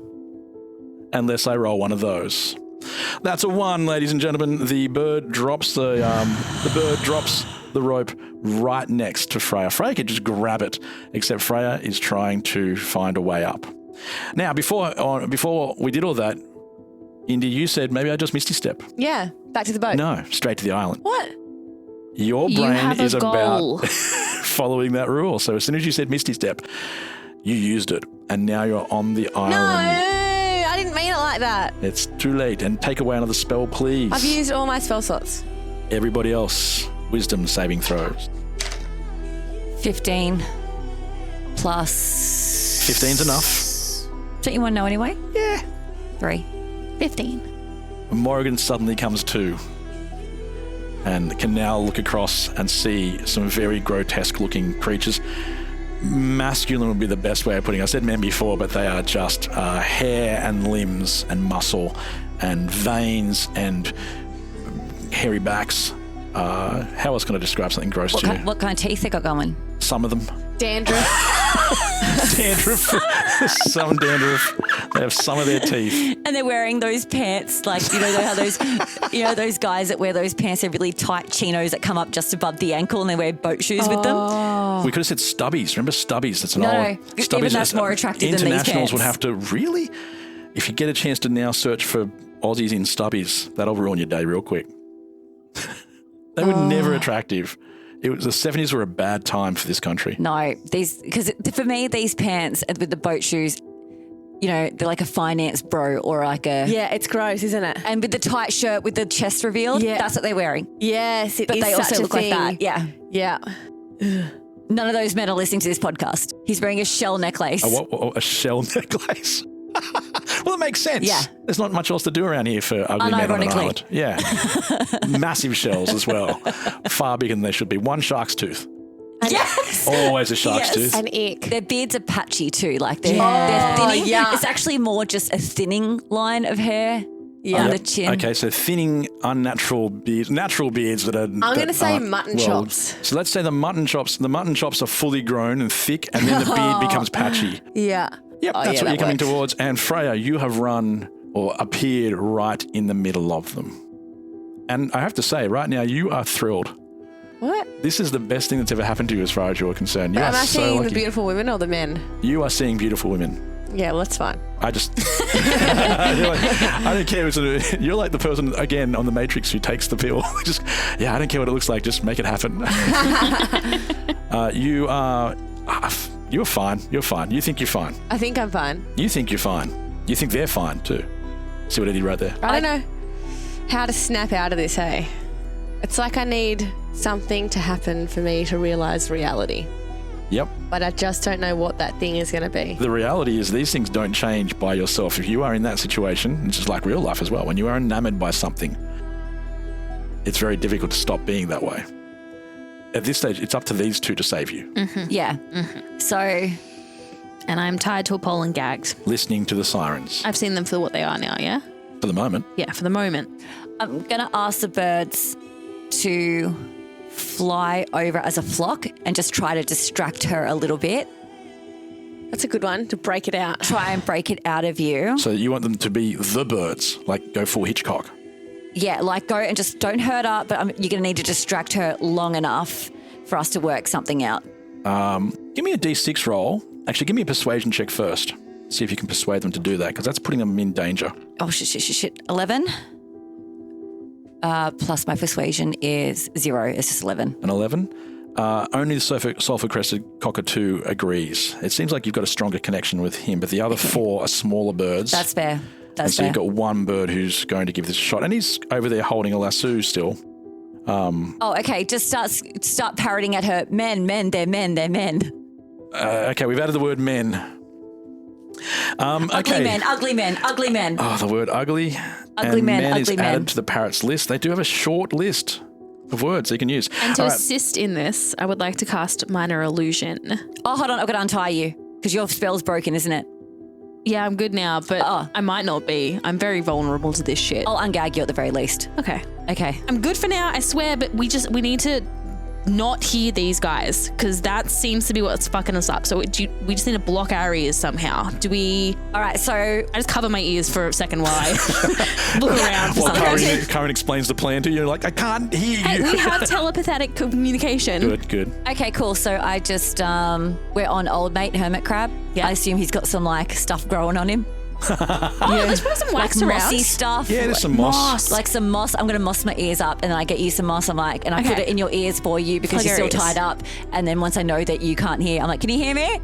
Unless I roll one of those. That's a 1, ladies and gentlemen. The bird drops the rope right next to Freya. Freya could just grab it, except Freya is trying to find a way up. Now, before we did all that, Indy, you said maybe I just Misty Step. Yeah, back to the boat. No, straight to the island. What? Your You brain have a is goal. about following that rule. So as soon as you said Misty Step, you used it, and now you're on the No, island. I didn't mean it like that. It's too late. And take away another spell, please. I've used all my spell slots. Everybody else, wisdom saving throws. 15 plus... 15's enough. Don't you want to know anyway? Yeah. 3. 15. Morrigan suddenly comes to and can now look across and see some very grotesque looking creatures. Masculine would be the best way of putting it. I said men before, but they are just hair and limbs and muscle and veins and hairy backs. How else can I describe something gross to you? What kind of teeth they got going? Some of them. Dandruff. Dandruff. Some dandruff. They have some of their teeth. And they're wearing those pants, like, you know how those, those guys that wear those pants, they're really tight chinos that come up just above the ankle and they wear boat shoes with them. We could have said stubbies. Remember stubbies? That's an No, old... no. Even that's more attractive than these Internationals pants. would have to really... If you get a chance to now search for Aussies in stubbies, that'll ruin your day real quick. They were never attractive. The 70s were a bad time for this country. No, because for me, these pants with the boat shoes, they're like a finance bro or like a... Yeah, it's gross, isn't it? And with the tight shirt with the chest revealed, that's what they're wearing. Yes, it But is they such also a look thing. like that. Yeah. Yeah. None of those men are listening to this podcast. He's wearing a shell necklace. A shell necklace? Well, it makes sense. Yeah. There's not much else to do around here for ugly men on an Unironically. island. Yeah. Massive shells as well. Far bigger than they should be. One shark's tooth. Yes. Always a shark's Yes. tooth. An ick. Their beards are patchy too. Like they're Oh, thinning. yeah. It's actually more just a thinning line of hair on the chin. Okay, so thinning, unnatural beards, natural beards that are... I'm going to say mutton chops. So let's say the mutton chops are fully grown and thick, and then the beard becomes patchy. Yeah. Yep, Oh, that's yeah, what you're that coming works. towards. And Freya, you have run or appeared right in the middle of them. And I have to say, right now, you are thrilled. What? This is the best thing that's ever happened to you as far as you're concerned. You But are am I so seeing lucky. the beautiful women or the men? You are seeing beautiful women. Yeah, well, that's fine. I just, I don't care. You're like the person, again, on the Matrix who takes the pill. I don't care what it looks like. Just make it happen. You're fine. You're fine. You think you're fine. I think I'm fine. You think you're fine. You think they're fine too. See what I did right there? I don't know how to snap out of this, hey? It's like I need something to happen for me to realise reality. Yep. But I just don't know what that thing is going to be. The reality is these things don't change by yourself. If you are in that situation, it's just like real life as well. When you are enamored by something, it's very difficult to stop being that way. At this stage, it's up to these two to save you. Mm-hmm. Yeah. Mm-hmm. So... And I'm tied to a pole and gagged. Listening to the sirens. I've seen them for what they are now, yeah? For the moment. Yeah, for the moment. I'm going to ask the birds to fly over as a flock and just try to distract her a little bit. That's a good one, to break it out. Try and break it out of you. So you want them to be the birds, like go full Hitchcock. Yeah, like go and just don't hurt her, but you're going to need to distract her long enough for us to work something out. Give me a D6 roll. Actually, give me a persuasion check first. See if you can persuade them to do that, because that's putting them in danger. Oh, shit. 11. Plus my persuasion is 0. It's just 11. An 11. Only the sulfur-crested cockatoo agrees. It seems like you've got a stronger connection with him, but the other 4 are smaller birds. That's fair. So you've got one bird who's going to give this a shot, and he's over there holding a lasso still. Okay. Just start parroting at her. Men, they're men. Okay, we've added the word men. Ugly men. Oh, the word ugly. Ugly men is added to the parrot's list. They do have a short list of words they can use. And to assist in this, I would like to cast Minor Illusion. Oh, hold on. I've got to untie you because your spell's broken, isn't it? Yeah, I'm good now, but I might not be. I'm very vulnerable to this shit. I'll ungag you at the very least. Okay. Okay. I'm good for now, I swear, but we need to not hear these guys because that seems to be what's fucking us up. So we just need to block our ears somehow. Do we? All right, so I just cover my ears for a second while I look around for Well, something. Kaa'Riin explains the plan to you. You're like, I can't hear you. Hey, we have telepathic communication. Good. Okay, cool. So I just we're on old mate Hermit Crab. Yeah. I assume he's got some like stuff growing on him. Just put some wax like around. mossy stuff. Yeah, there's some moss. Like some moss. I'm going to moss my ears up and then I get you some moss. I'm like, and I put it in your ears for you because Plug you're your still ears. tied up. And then once I know that you can't hear, I'm like, can you hear me?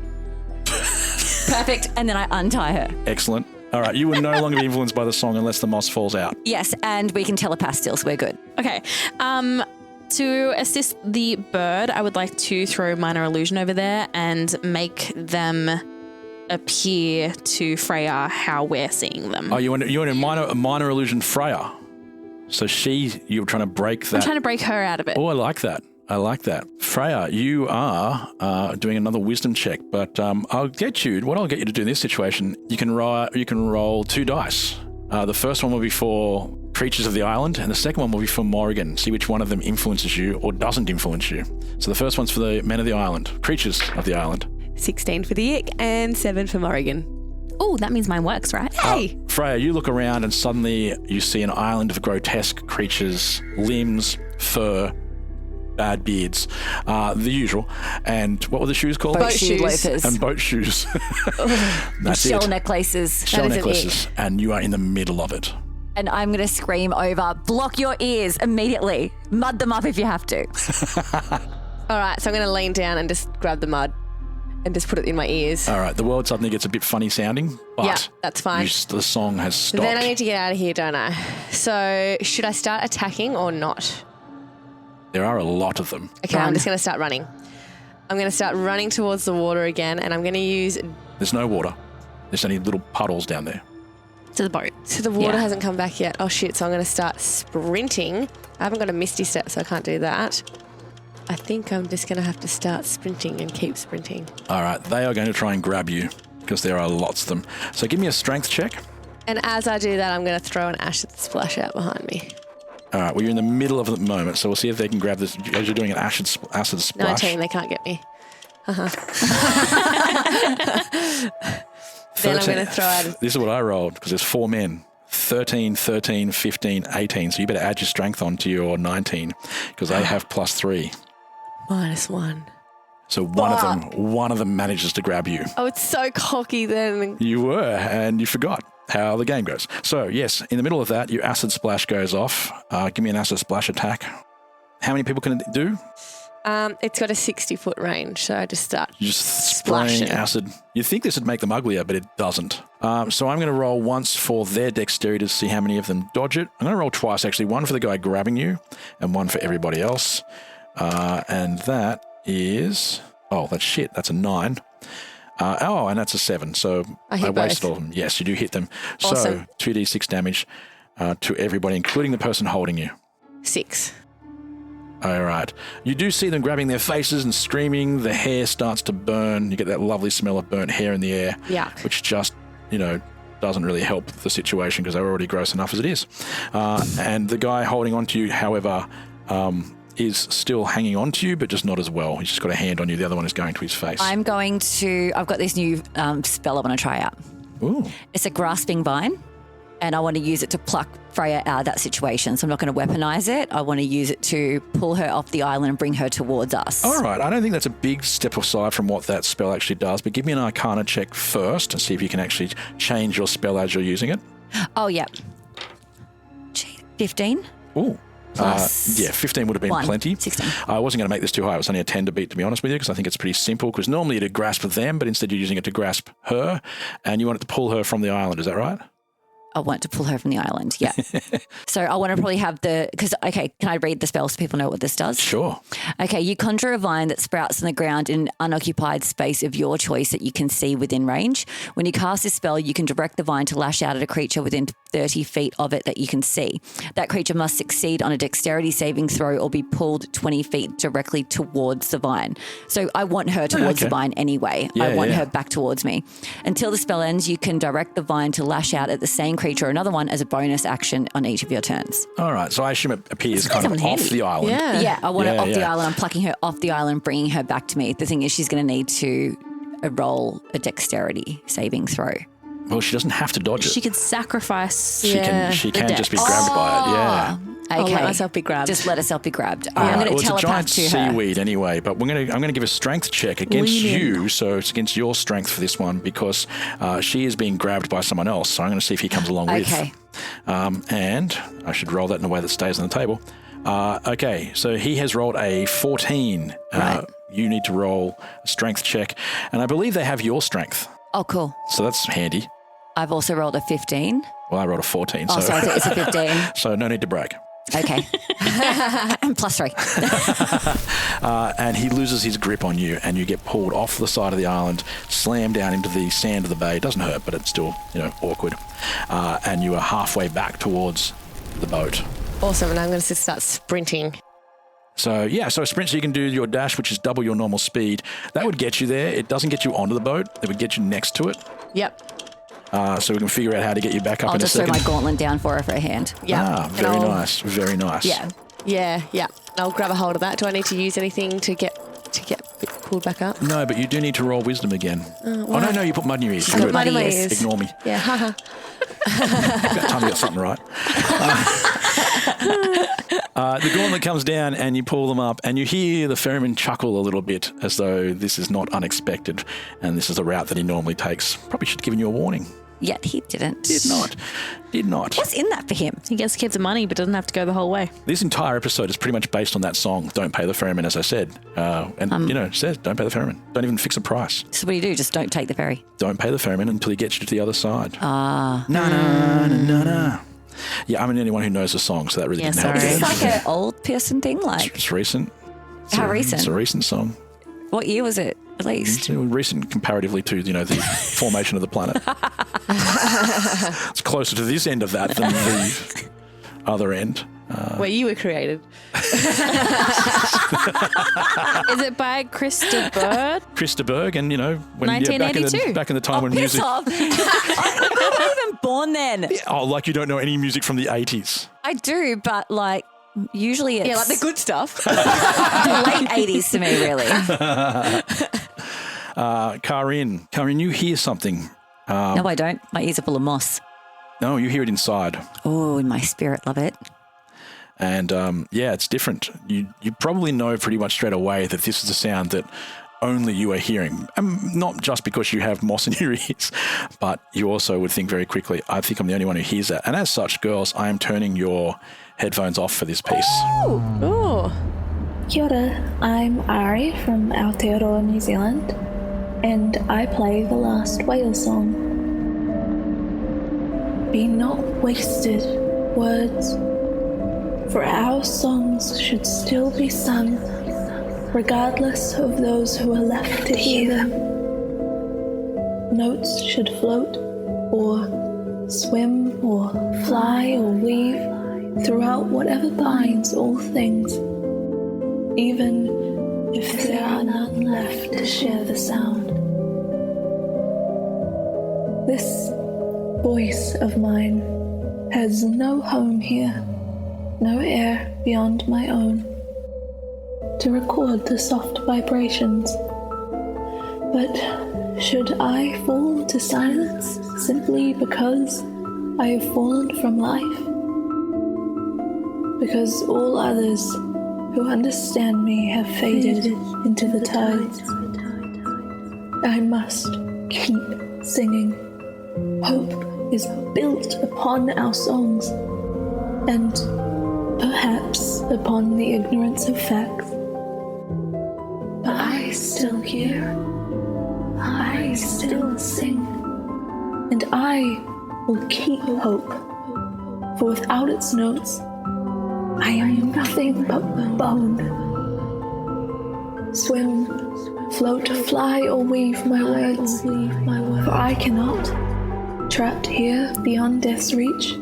Perfect. And then I untie her. Excellent. All right, you will no longer be influenced by the song unless the moss falls out. Yes, and we can telepath still, so we're good. Okay. To assist the bird, I would like to throw Minor Illusion over there and make them appear to Freya how we're seeing them. Oh, you want a minor illusion Freya. So you're trying to break that. I'm trying to break her out of it. Oh, I like that. Freya, you are doing another wisdom check, but what I'll get you to do in this situation, you can roll 2 dice. The first one will be for creatures of the island, and the second one will be for Morrigan. See which one of them influences you or doesn't influence you. So the first one's for the men of the island, creatures of the island. 16 for the ick and 7 for Morrigan. Oh, that means mine works, right? Hey! Freya, you look around and suddenly you see an island of grotesque creatures, limbs, fur, bad beards, the usual. And what were the shoes called? Boat shoe loafers. And boat shoes. That's Shell it. necklaces. Shell That is an necklaces. And you are in the middle of it. And I'm going to scream over, block your ears immediately. Mud them up if you have to. All right, so I'm going to lean down and just grab the mud and just put it in my ears. All right, the world suddenly gets a bit funny sounding, but Yeah, that's fine. the song has stopped. Then I need to get out of here, don't I? So should I start attacking or not? There are a lot of them. Okay, I'm just going to start running. I'm going to start running towards the water again, and I'm going to use... There's no water. There's only little puddles down there. To the boat. So the water Yeah. hasn't come back yet. Oh, shit. So I'm going to start sprinting. I haven't got a misty step, so I can't do that. I think I'm just going to have to start sprinting and keep sprinting. All right, they are going to try and grab you because there are lots of them. So give me a strength check. And as I do that, I'm going to throw an acid splash out behind me. All right, well, you're in the middle of it at the moment, so we'll see if they can grab this as you're doing an acid splash. 19, they can't get me. Then I'm going to throw out... This is what I rolled because there's 4 men. 13, 13, 15, 18. So you better add your strength on to your 19 because they have +3. -1. So one of them manages to grab you. Oh, it's so cocky then. You were, and you forgot how the game goes. So, yes, in the middle of that, your acid splash goes off. Give me an acid splash attack. How many people can it do? It's got a 60-foot range, so I just start Just spraying splashing. acid. You'd think this would make them uglier, but it doesn't. So I'm going to roll once for their dexterity to see how many of them dodge it. I'm going to roll twice, actually. One for the guy grabbing you and one for everybody else. And that is... Oh, that's shit. That's a 9. And that's a 7. So I wasted all of them. Yes, you do hit them. Awesome. So 2d6 damage to everybody, including the person holding you. 6. All right. You do see them grabbing their faces and screaming. The hair starts to burn. You get that lovely smell of burnt hair in the air, which just, doesn't really help the situation because they're already gross enough as it is. And the guy holding on to you, however, is still hanging on to you, but just not as well. He's just got a hand on you. The other one is going to his face. I've got this new spell I want to try out. Ooh. It's a grasping vine, and I want to use it to pluck Freya out of that situation. So I'm not going to weaponize it. I want to use it to pull her off the island and bring her towards us. All right. I don't think that's a big step aside from what that spell actually does, but give me an Arcana check first and see if you can actually change your spell as you're using it. Oh, yeah. 15. Ooh. Plus 15 would have been 1, plenty. 16. I wasn't going to make this too high. It was only a 10 to beat, to be honest with you, because I think it's pretty simple. Because normally you'd grasp them, but instead you're using it to grasp her, and you want it to pull her from the island. Is that right? I want to pull her from the island, yeah. So I want to probably have can I read the spell so people know what this does? Sure. Okay, you conjure a vine that sprouts on the ground in an unoccupied space of your choice that you can see within range. When you cast this spell, you can direct the vine to lash out at a creature within 30 feet of it that you can see. That creature must succeed on a dexterity saving throw or be pulled 20 feet directly towards the vine. So I want her towards the vine anyway. I want her back towards me. Until the spell ends, you can direct the vine to lash out at the same creature or another one as a bonus action on each of your turns. All right. So I assume it appears kind of off the island. Yeah, I want her off the island. I'm plucking her off the island, bringing her back to me. The thing is, she's going to need to roll a dexterity saving throw. Well, she doesn't have to dodge it. She could sacrifice. She can just be grabbed by it. Yeah. Okay. Let herself be grabbed. Just let herself be grabbed. I'm going to it's a telepath giant to her. seaweed anyway, but I'm going to give a strength check against you, so it's against your strength for this one because she is being grabbed by someone else. So I'm going to see if he comes along with. Okay. And I should roll that in a way that stays on the table. Okay, so he has rolled a 14. Right. You need to roll a strength check, and I believe they have your strength, Oh, cool. so that's handy. I've also rolled a 15. Well, I rolled a 14, Oh, so it's a 15. so no need to brag. Okay. Plus 3. And he loses his grip on you, and you get pulled off the side of the island, slammed down into the sand of the bay. It doesn't hurt, but it's still, awkward. And you are halfway back towards the boat. Awesome, and I'm going to start sprinting. So sprint, so you can do your dash, which is double your normal speed. That would get you there. It doesn't get you onto the boat. It would get you next to it. Yep. So we can figure out how to get you back up I'll in a just throw second. my gauntlet down for her for a hand. Yeah. Very nice. Very nice. Yeah. Yeah. I'll grab a hold of that. Do I need to use anything to get pulled back up? No, but you do need to roll wisdom again. No, you put mud in your ears. She's got Good. mud in my ears. Ignore me. Yeah, haha. That time you got something right. The gauntlet comes down and you pull them up and you hear the ferryman chuckle a little bit as though this is not unexpected and this is the route that he normally takes. Probably should have given you a warning. Yet he didn't. Did not. What's in that for him? He gets to keep the money, but doesn't have to go the whole way. This entire episode is pretty much based on that song, Don't Pay the Ferryman, as I said. It says, don't pay the ferryman. Don't even fix a price. So what do? Just don't take the ferry. Don't pay the ferryman until he gets you to the other side. Ah. No. Yeah, I'm the only one who knows the song, so that really didn't help. sorry. Is this like an old person thing? Like, It's recent. How recent? It's a recent song. what year was it released? It's recent comparatively to, the formation of the planet. It's closer to this end of that than the other end. Where you were created. Is it by Krista Bird? Krista Berg, and when 1982. back in the time when Piss music. off. I wasn't even born then. Oh, like you don't know any music from the 80s. I do, but usually it's Yeah, like the good stuff. the late 80s to me, really. Kaa'Riin, you hear something. No, I don't. My ears are full of moss. No, you hear it inside. Oh, in my spirit, love it. And it's different. You probably know pretty much straight away that this is a sound that only you are hearing. Not just because you have moss in your ears, but you also would think very quickly, I think I'm the only one who hears that. And as such, girls, I am turning your headphones off for this piece. Oh. Kia ora, I'm Ari from Aotearoa, New Zealand, and I play the last whale song. Be not wasted, words, for our songs should still be sung, regardless of those who are left to hear them. Notes should float, or swim, or fly, or weave throughout whatever binds all things, even if there are none left to share the sound. This voice of mine has no home here, no air beyond my own to record the soft vibrations. But should I fall to silence simply because I have fallen from life? Because all others who understand me have faded into the tides. I must keep singing. Hope is built upon our songs, and perhaps upon the ignorance of facts. But I still hear, I still sing, and I will keep hope, for without its notes, I am nothing but bone. Swim, float, fly, or weave my words, for I cannot, trapped here beyond death's reach,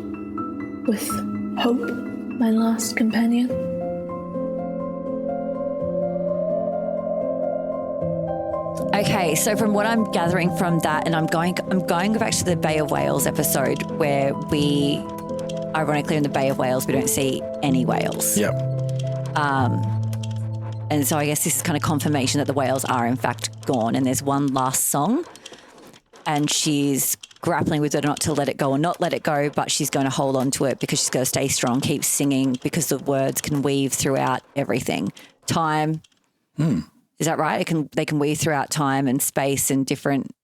with hope, my last companion. Okay, so from what I'm gathering from that, and I'm going back to the Bay of Whales episode where we, ironically, in the Bay of Whales, we don't see any whales. Yep. And so I guess this is kind of confirmation that the whales are in fact gone, and there's one last song, and she's grappling with whether or not to let it go or not let it go, but she's going to hold on to it because she's going to stay strong, keep singing, because the words can weave throughout everything. Time. Is that right? They can weave throughout time and space and different,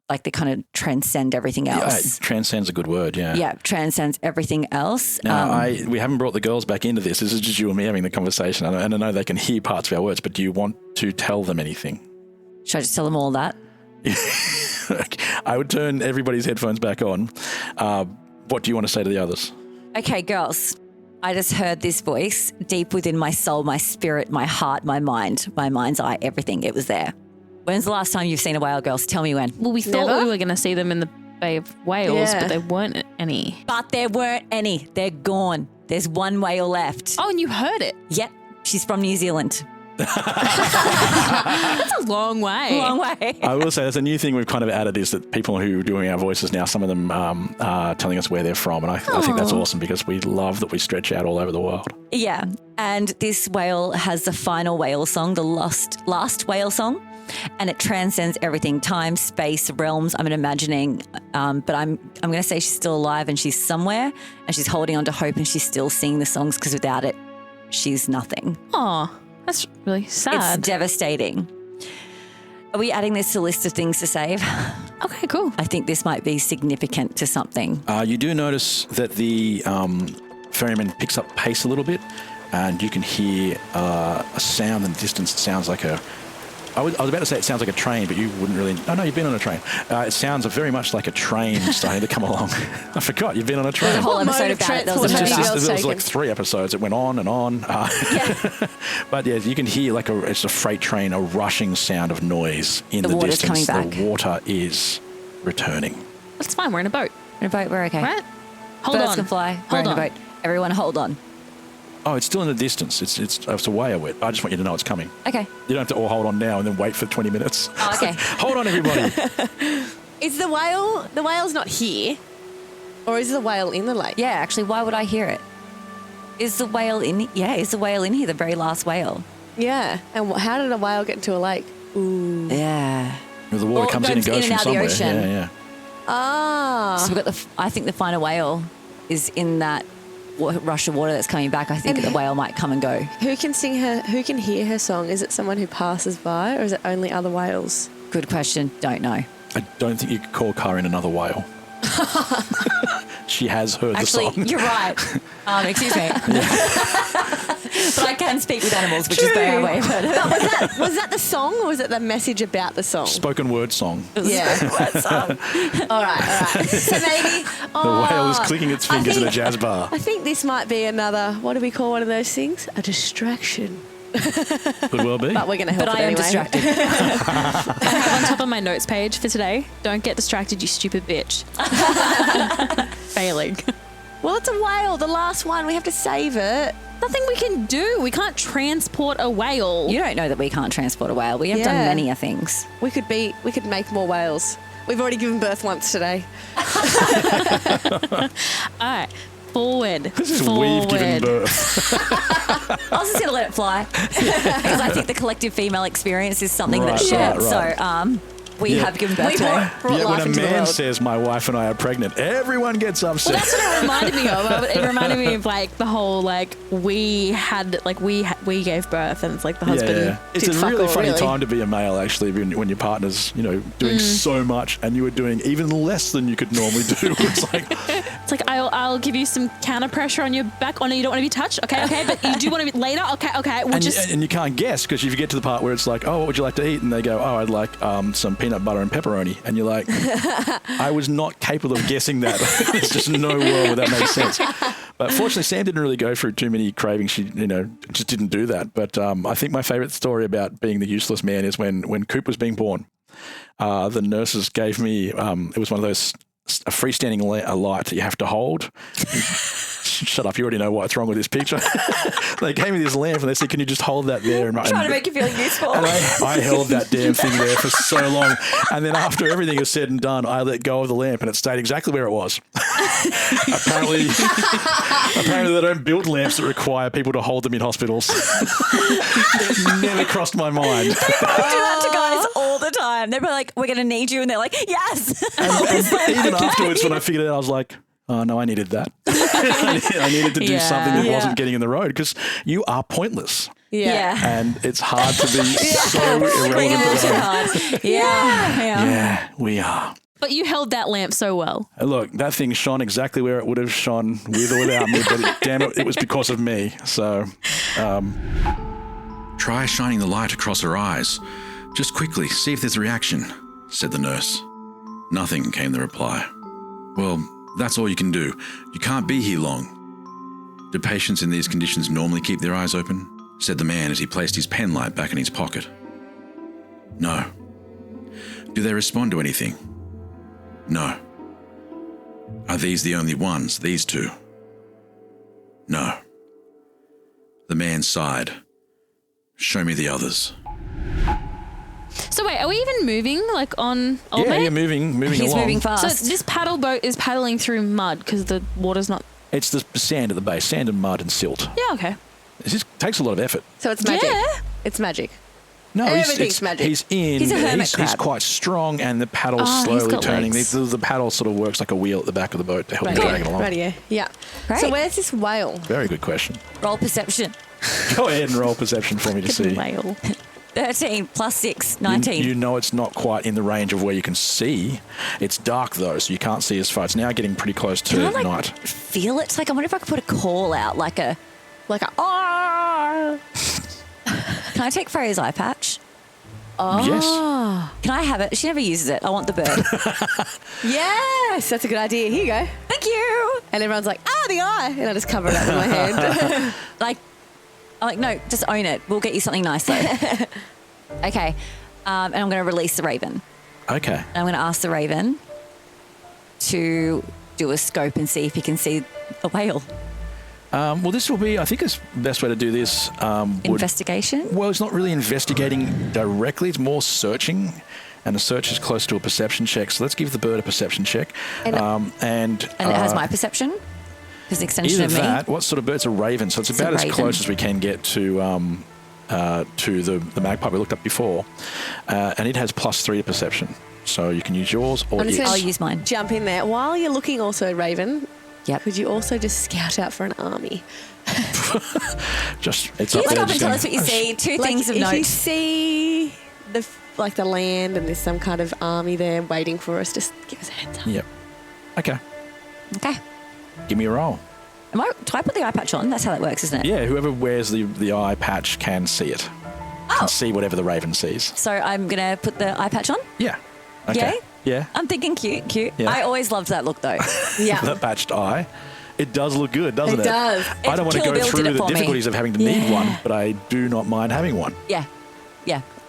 like they kind of transcend everything else. Yeah, transcend's a good word, yeah. Yeah, transcends everything else. Now, we haven't brought the girls back into this. This is just you and me having the conversation. And I know they can hear parts of our words, but do you want to tell them anything? Should I just tell them all that? I would turn everybody's headphones back on. What do you want to say to the others? Okay, girls. I just heard this voice deep within my soul, my spirit, my heart, my mind, my mind's eye, everything. It was there. When's the last time you've seen a whale, girls? Tell me when. Well, we thought we were going to see them in the Bay of Whales, but there weren't any. But there weren't any. They're gone. There's one whale left. Oh, and you heard it? Yep. She's from New Zealand. That's a long way. Long way. I will say there's a new thing we've kind of added is that people who are doing our voices now, some of them are telling us where they're from. And I think that's awesome because we love that we stretch out all over the world. Yeah. And this whale has the final whale song, the last whale song. And it transcends everything, time, space, realms, I'm imagining. But I'm going to say she's still alive and she's somewhere and she's holding on to hope and she's still singing the songs because without it, she's nothing. Oh, that's really sad. It's devastating. Are we adding this to a list of things to save? Okay, cool. I think this might be significant to something. You do notice that the ferryman picks up pace a little bit and you can hear a sound in the distance. It sounds like I was about to say it sounds like a train, but you wouldn't really... Oh, no, you've been on a train. It sounds very much like a train starting to come along. I forgot, you've been on a train. There's a whole episode about it. There was like 3 episodes. It went on and on. But yeah, you can hear like it's a freight train, a rushing sound of noise in the distance. Coming back. The water is returning. That's fine. We're in a boat. In a boat, we're okay. Right? Birds can fly. We're in a boat. Everyone hold on. Oh, it's still in the distance. It's a way away. I just want you to know it's coming. Okay. You don't have to all hold on now and then wait for 20 minutes. Oh, okay. Hold on, everybody. Is the whale's not here? Or is the whale in the lake? Yeah, actually, why would I hear it? Is the whale in here, the very last whale? Yeah. And how did a whale get into a lake? Ooh. Yeah. The water comes in and goes from somewhere. The ocean. Yeah. Ah. So we've got I think the final whale is in that rush of water that's coming back, I think the whale might come and go. Who can hear her song? Is it someone who passes by, or is it only other whales? Good question. Don't know. I don't think you could call Kaa'Riin another whale. She has heard the song. Actually, you're right. Excuse me. But I can speak with animals, which is the only way I've heard of it. Was that the song, or was it the message about the song? Spoken word song. Yeah. All right. So maybe The whale is clicking its fingers in a jazz bar. I think this might be another. What do we call one of those things? A distraction. Could well be. But we're going to help. But it I am anyway. distracted. I have on top of my notes page for today, don't get distracted, you stupid bitch. Failing. Well, it's a whale. The last one. We have to save it. Nothing we can do. We can't transport a whale. You don't know that we can't transport a whale. We have done many things. We could make more whales. We've already given birth once today. All right. Forward. This is we've given birth. I was just going to let it fly because I think the collective female experience is something that's shared. Right. So we have given birth today. Brought Yeah, life when a into the man world. says my wife and I are pregnant, everyone gets upset. Well, that's what it reminded me of. It reminded me of like the whole like we gave birth, and it's like the husband. It's did a fuck really all, funny really. time to be a male, actually, when your partner's, doing so much and you were doing even less than you could normally do. It's like I'll give you some counter pressure on your back. Oh no, you don't want to be touched. Okay, but you do want to be later. Okay. We'll and you can't guess, because if you get to the part where it's like, oh, what would you like to eat? And they go, oh, I'd like some peanut butter and pepperoni. And you're like, I was not capable of guessing that. There's just no world where that makes sense. But fortunately, Sam didn't really go through too many cravings. She, just didn't do that. But I think my favourite story about being the useless man is when Coop was being born. The nurses gave me, it was one of those a freestanding light that you have to hold. Shut up, you already know what's wrong with this picture. They gave me this lamp and they said, can you just hold that there? And Trying to make you feel useful. And I held that damn thing there for so long. And then after everything is said and done, I let go of the lamp and it stayed exactly where it was. Apparently they don't build lamps that require people to hold them in hospitals. It never crossed my mind. I do that to guys all the time. They're like, we're going to need you. And they're like, yes. And even afterwards, when I figured it out, I was like, oh, no, I needed that. I needed to do something that wasn't getting in the road, because you are pointless. Yeah. And it's hard to be so irrelevant. Yeah, we are. But you held that lamp so well. Look, that thing shone exactly where it would have shone with or without me, but damn it was because of me. So, try shining the light across her eyes. Just quickly, see if there's a reaction, said the nurse. Nothing, came the reply. Well, that's all you can do. You can't be here long. Do patients in these conditions normally keep their eyes open? Said the man as he placed his pen light back in his pocket. No. Do they respond to anything? No. Are these the only ones, these two? No. The man sighed. Show me the others. So wait, are we even moving like on Old Yeah, Mate? you're moving He's along. moving So fast. this paddle boat is paddling through mud because the water's not. It's the sand at the base, sand and mud and silt. Yeah, okay. It just takes a lot of effort. So it's magic. Yeah. It's magic. No, Everything's magic. He's in. He's a hermit he's crab. quite strong, and the paddle's Oh, he's slowly got turning. legs. The paddle sort of works like a wheel at the back of the boat to help Right, you drag it along. right, yeah. Great. So where's this whale? Very good question. Roll perception. Go ahead and roll perception for me to see. Whale. 13 plus 6, 19. You know it's not quite in the range of where you can see. It's dark though, so you can't see as far. It's now getting pretty close to Can I, night. feel it? Like, I wonder if I could put a call out, like a... Ah! Can I take Freya's eye patch? Yes. Can I have it? She never uses it. I want the bird. Yes, that's a good idea. Here you go. Thank you. And everyone's like, the eye. And I just cover it up with my hand. I'm like, no, just own it. We'll get you something nice though. Okay. And I'm going to release the raven. Okay. And I'm going to ask the raven to do a scope and see if he can see the whale. Well, this will be, I think the best way to do this Investigation? Well, it's not really investigating directly. It's more searching. And a search is close to a perception check. So let's give the bird a perception check. And- And it has my perception? Because extension Either of me? that, what sort of bird? It's a raven, so it's about as raven. close as we can get to the magpie we looked up before. And it has +3 to perception. So you can use yours or I'm just its. I'll use mine. Jump in there. While you're looking also, Raven, Yep. could you also just scout out for an army? Just it's Can up you there. stop and tell us what you see? Two things of if you note. see the land and there's some kind of army there waiting for us, just give us a heads up. Yep. Okay. Okay. Give me a roll. Do I put the eye patch on? That's how that works, isn't it? Yeah, whoever wears the eye patch can see it. Can see whatever the raven sees. So I'm going to put the eye patch on? Yeah. Okay. Yay? Yeah. I'm thinking cute. Yeah. I always loved that look, though. Yeah. That patched eye. It does look good, doesn't it? It does. I don't want to Kill go Bill did through it the for me. difficulties of having to need one, but I do not mind having one. Yeah.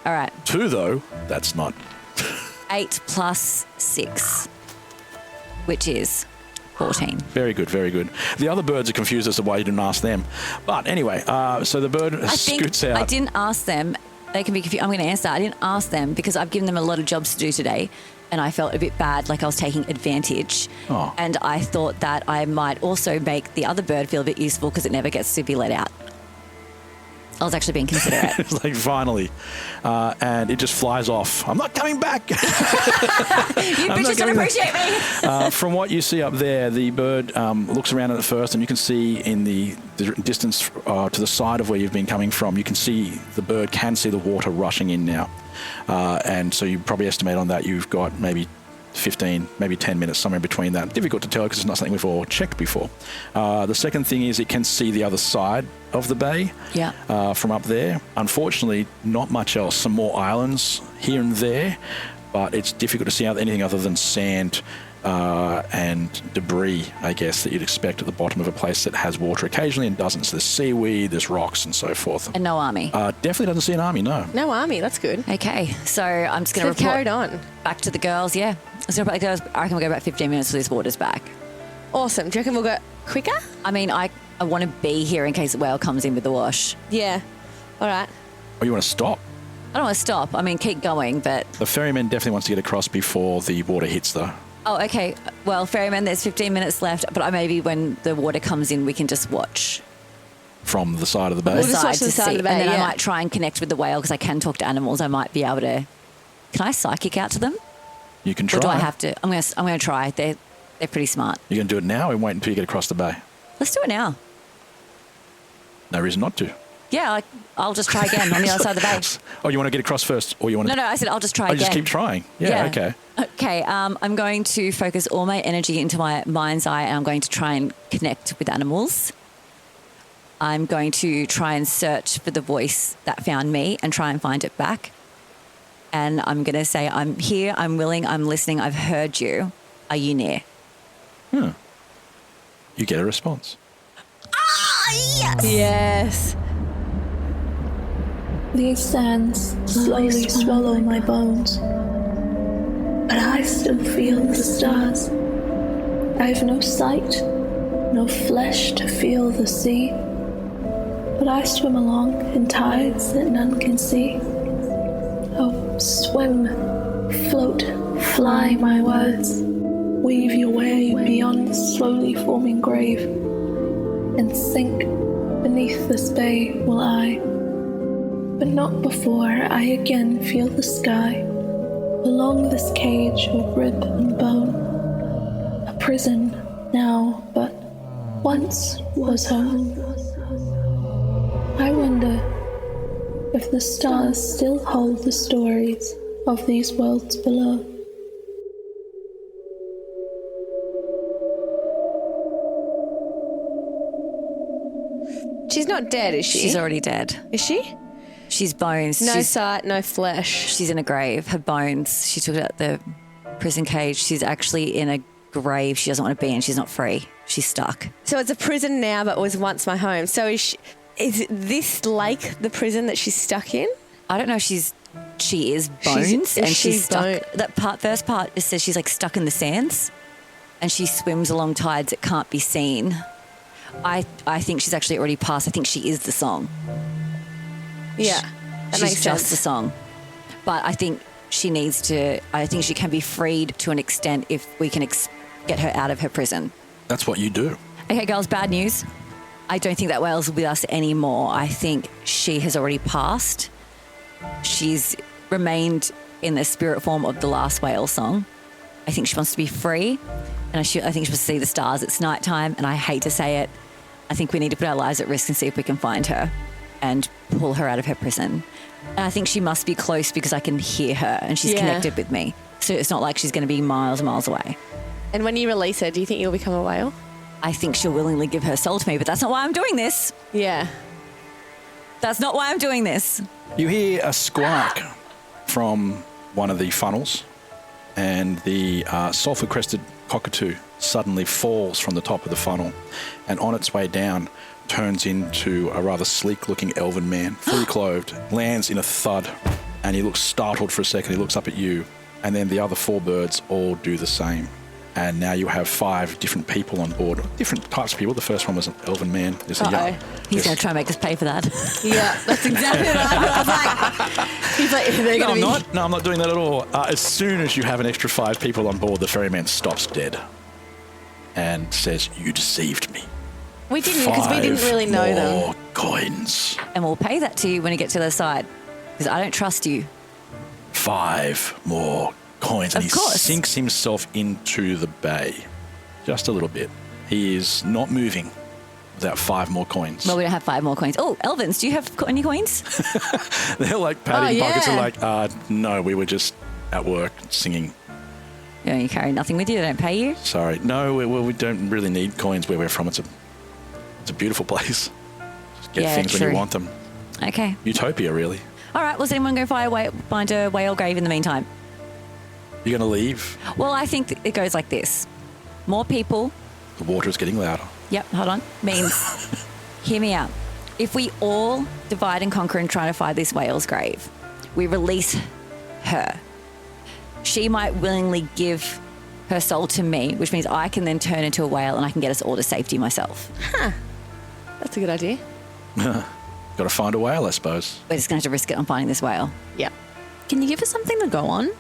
All right. 2, though, that's not. 8 plus 6, which is 14. Very good, very good. The other birds are confused as to why you didn't ask them. But anyway, so the bird scoots out. I didn't ask them. They can be confused. I'm going to answer. I didn't ask them because I've given them a lot of jobs to do today, and I felt a bit bad, like I was taking advantage. Oh. And I thought that I might also make the other bird feel a bit useful because it never gets to be let out. I was actually being considerate. It's like, finally. And it just flies off. I'm not coming back. You bitches don't appreciate me. From what you see up there, the bird looks around at it first, and you can see in the distance to the side of where you've been coming from, you can see the bird can see the water rushing in now. And so you probably estimate on that you've got maybe 15, maybe 10 minutes, somewhere between that. Difficult to tell because it's not something we've all checked before. The second thing is it can see the other side of the bay from up there. Unfortunately, not much else. Some more islands here and there, but it's difficult to see anything other than sand and debris, I guess, that you'd expect at the bottom of a place that has water occasionally and doesn't. So there's seaweed, there's rocks and so forth. And no army. Definitely doesn't see an army, no. No army, that's good. Okay, so I'm just going to So report carried on. back to the girls. Yeah, I was going to report the girls. I reckon we'll go about 15 minutes till this water's back. Awesome. Do you reckon we'll go quicker? I mean, I want to be here in case the whale comes in with the wash. Yeah. All right. Or you want to stop? I don't want to stop. I mean, keep going, but... The ferryman definitely wants to get across before the water hits, though. Oh, okay. Well, ferryman, there's 15 minutes left, but maybe when the water comes in, we can just watch. From the side of the bay? We'll just watch the side of the bay, and then I yeah. might try and connect with the whale because I can talk to animals. I might be able to... Can I psychic out to them? You can try. Or do I have to? I'm going to try. They're pretty smart. You're going to do it now or wait until you get across the bay? Let's do it now. No reason not to. Yeah, I'll just try again on the other side of the bay. Oh, you want to get across first, or you want to? No, I said I'll just try Oh, again. just keep trying. Yeah. Okay. Okay, I'm going to focus all my energy into my mind's eye, and I'm going to try and connect with animals. I'm going to try and search for the voice that found me and try and find it back. And I'm going to say, I'm here, I'm willing, I'm listening, I've heard you. Are you near? You get a response. Yes! Yes. These sands slowly swallow my bones, but I still feel the stars. I have no sight, no flesh to feel the sea, but I swim along in tides that none can see. Oh, swim, float, fly, my words. Weave your way beyond the slowly forming grave, and sink beneath this bay will I. But not before I again feel the sky, along this cage of rib and bone. A prison now, but once was home. I wonder if the stars still hold the stories of these worlds below. She's not dead, is she? She's already dead. Is she? She's bones. No she's, sight, no flesh. she's in a grave. Her bones, she took it out the prison cage. She's actually in a grave she doesn't want to be in. She's not free. She's stuck. So it's a prison now, but was once my home. So is this lake the prison that she's stuck in? I don't know if she is bones and she's stuck. That first part, it says she's like stuck in the sands and she swims along tides that can't be seen. I think she's actually already passed. I think she is the song. Yeah, that She's makes just sense. the song. But I think she needs to, I think she can be freed to an extent if we can get her out of her prison. That's what you do. Okay, girls, bad news. I don't think that whale's with us anymore. I think she has already passed. She's remained in the spirit form of the last whale song. I think she wants to be free, and I think she wants to see the stars. It's nighttime, and I hate to say it. I think we need to put our lives at risk and see if we can find her and pull her out of her prison. And I think she must be close because I can hear her and she's connected with me. So it's not like she's going to be miles and miles away. And when you release her, do you think you'll become a whale? I think she'll willingly give her soul to me, but that's not why I'm doing this. Yeah. That's not why I'm doing this. You hear a squawk from one of the funnels, and the sulphur-crested cockatoo suddenly falls from the top of the funnel, and on its way down turns into a rather sleek-looking elven man, fully clothed, lands in a thud, and he looks startled for a second. He looks up at you, and then the other 4 birds all do the same. And now you have 5 different people on board, different types of people. The first one was an elven man. He's going to try and make us pay for that. Yeah, that's exactly what I was like. He's like, No, I'm not doing that at all. As soon as you have an extra 5 people on board, the ferryman stops dead and says, "You deceived me. We didn't, because we didn't really know 5 them. more coins. And we'll pay that to you when you get to the other side, because I don't trust you." 5 more coins. And Of course. He sinks himself into the bay just a little bit. He is not moving without 5 more coins. Well, we don't have 5 more coins. Oh, Elvins, do you have any coins? They're like patting pockets and like, no, we were just at work singing. You carry nothing with you. They don't pay you. Sorry. No, we don't really need coins where we're from. It's a beautiful place. Just get things when you want them. Okay. Utopia, really. All right. Well, is anyone going to find a whale grave in the meantime? You're going to leave? Well, I think it goes like this. More people. The water is getting louder. Yep, hold on. Means, hear me out. If we all divide and conquer and try to find this whale's grave, we release her. She might willingly give her soul to me, which means I can then turn into a whale and I can get us all to safety myself. Huh. That's a good idea. Got to find a whale, I suppose. We're just going to have to risk it on finding this whale. Yep. Can you give us something to go on?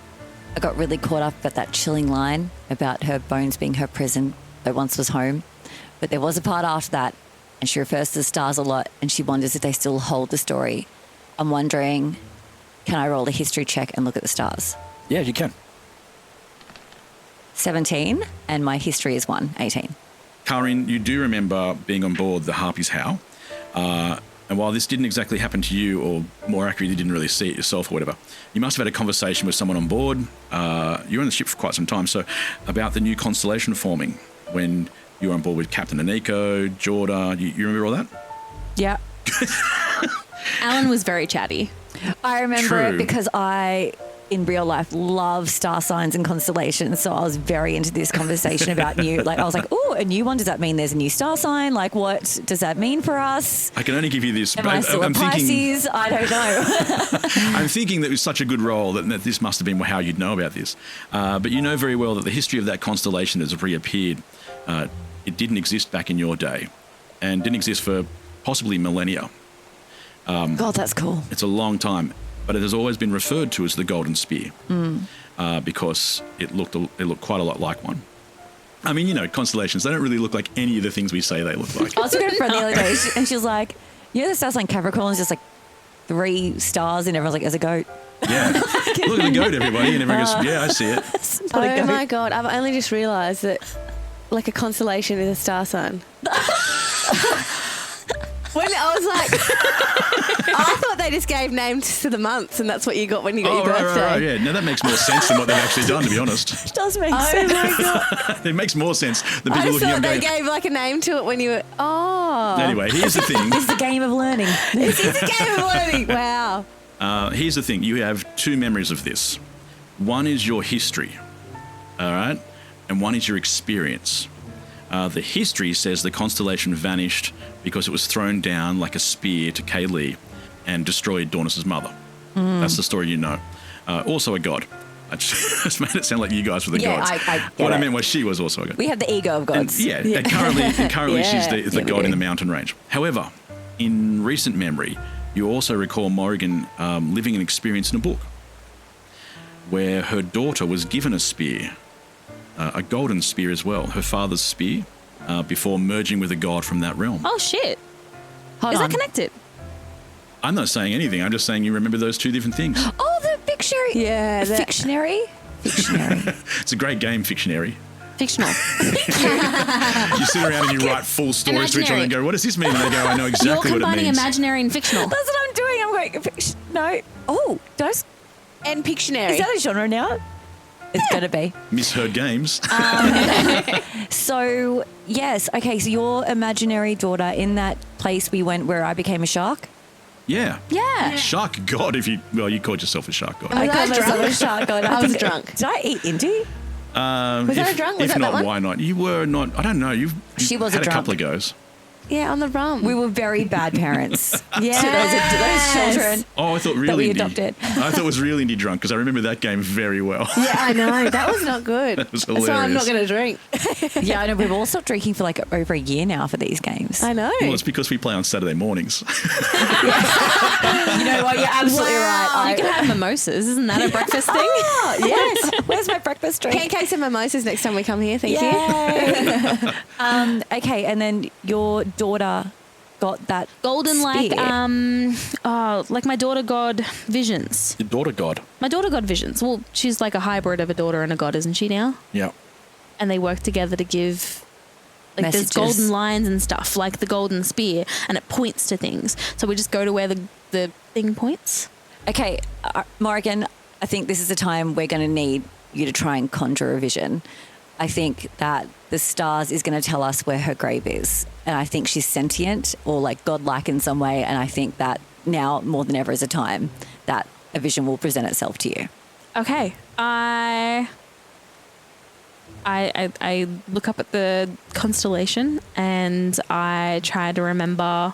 I got really caught up at that chilling line about her bones being her prison that once was home. But there was a part after that, and she refers to the stars a lot, and she wonders if they still hold the story. I'm wondering, can I roll a history check and look at the stars? Yeah, you can. 17, and my history is 18. Kaa'Riin, you do remember being on board the Harpy's Howl. And while this didn't exactly happen to you, or more accurately, you didn't really see it yourself or whatever, you must have had a conversation with someone on board. You were on the ship for quite some time, so about the new constellation forming when you were on board with Captain Aniko, Jorda. You remember all that? Yeah. Alan was very chatty. I remember True. it because I, in real life, love star signs and constellations. So I was very into this conversation about new. Like, I was like, "Oh, a new one? Does that mean there's a new star sign? Like, what does that mean for us? I can only give you this. Am I still a Pisces? I don't know." I'm thinking that it was such a good role that this must have been how you'd know about this. But you know very well that the history of that constellation has reappeared. It didn't exist back in your day and didn't exist for possibly millennia. God, that's cool. It's a long time, but it has always been referred to as the Golden Spear because it looked quite a lot like one. I mean, you know, constellations, they don't really look like any of the things we say they look like. I was talking to a friend the other day, and she was like, "You know, the star sign Capricorn is just like 3 stars," and everyone's like, "As a goat." Yeah. Look at the goat, everybody. And everyone goes, "Yeah, I see it." Oh my God, I've only just realised that like a constellation is a star sign. When I was like, I thought they just gave names to the months and that's what you got when you got your birthday. Right. Yeah, no, that makes more sense than what they've actually done, to be honest. It does make sense. Oh my God. It makes more sense than I people just looking thought at they going. gave like a name to it when you were, Anyway, here's the thing. It's the game of learning. It's a game of learning. Wow. Here's the thing. You have 2 memories of this. One is your history, all right? And one is your experience. The history says the constellation vanished because it was thrown down like a spear to Kaa'Riin and destroyed Dornis's mother. That's the story you know. Also a god. I just made it sound like you guys were the gods. What I meant was she was also a god. We have the ego of gods. And currently she's the god we in do. the mountain range. However, in recent memory, you also recall Morrigan living an experience in a book where her daughter was given a spear, a golden spear as well, her father's spear, before merging with a god from that realm. Oh, shit. Hold Is on. that connected? I'm not saying anything. I'm just saying you remember those 2 different things. Oh, the Pictionary. Yeah. Fictionary? It's a great game, Fictionary. Fictional. You sit around and you write full stories to each other and go, what does this mean? And they go, I know You're exactly what it combining means. imaginary and fictional. That's what I'm doing. I'm going, no. Oh, those. And Pictionary. Is that a genre now? It's going to be. Misheard games. So, yes. Okay, so your imaginary daughter in that place we went where I became a shark? Yeah. Yeah. Shark god, you called yourself a shark god. I called myself a shark god. I was drunk. Did I eat Indy? Was that a drunk? Was If that not, one? why not? You were not. I don't know. She was had a a couple drunk. of goes. Yeah, on the rum. We were very bad parents Yes. to those children. Oh, I thought real That we Indy. adopted. I thought it was real Indy drunk because I remember that game very well. Yeah, I know. That was not good. That was That's why I'm not hilarious. going to drink. Yeah, I know. We've all stopped drinking for like over a year now for these games. I know. Well, it's because we play on Saturday mornings. You know what? You're absolutely right. You can have mimosas. Isn't that a breakfast thing? Oh, yes. Where's my breakfast drink? Pancakes and mimosas next time we come here. Thank you. Yay. Okay, and then your daughter got that Golden spear. like my daughter god visions. Your daughter god. My daughter god visions. Well, she's like a hybrid of a daughter and a god, isn't she now? Yeah. And they work together to give like Messages. there's golden lines and stuff, like the golden spear, and it points to things. So we just go to where the thing points. Okay, Morrigan, I think this is the time we're going to need you to try and conjure a vision. I think that the stars is going to tell us where her grave is. And I think she's sentient or like godlike in some way. And I think that now more than ever is a time that a vision will present itself to you. Okay. I look up at the constellation and I try to remember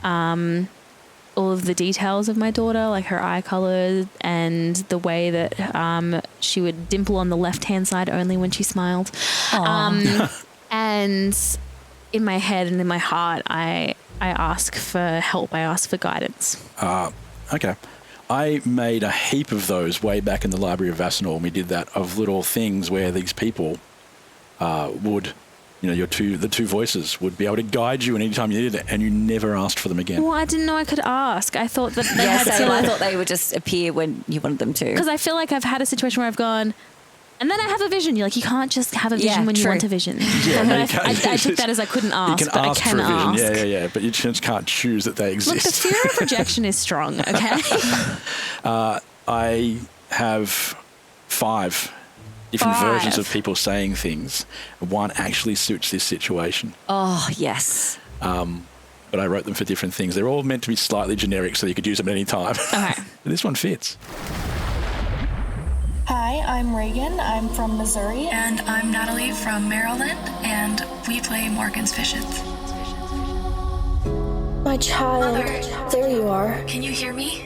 all of the details of my daughter, like her eye color and the way that she would dimple on the left-hand side only when she smiled. And in my head and in my heart, I ask for help. I ask for guidance. Okay. I made a heap of those way back in the Library of Vassenor when we did that, of little things where these people would, the two voices would be able to guide you anytime you needed it, and you never asked for them again. Well, I didn't know I could ask. I thought that they Yeah, had so I to... thought they would just appear when you wanted them to. Because I feel like I've had a situation where I've gone, and then I have a vision. You're like, you can't just have a vision when you true. want a vision. Yeah, And no, I you can't. took that as I couldn't ask, You can but ask I can for a vision. ask. Yeah, but you just can't choose that they Look, the exist. fear of rejection is strong, okay? I have 5 different versions of people saying things. One actually suits this situation. Oh, yes. But I wrote them for different things. They're all meant to be slightly generic so you could use them at any time. Okay. But this one fits. Hi, I'm Reagan. I'm from Missouri. And I'm Natalie from Maryland, and we play Morgan's Visions. My child, Mother. there you are. Can you hear me?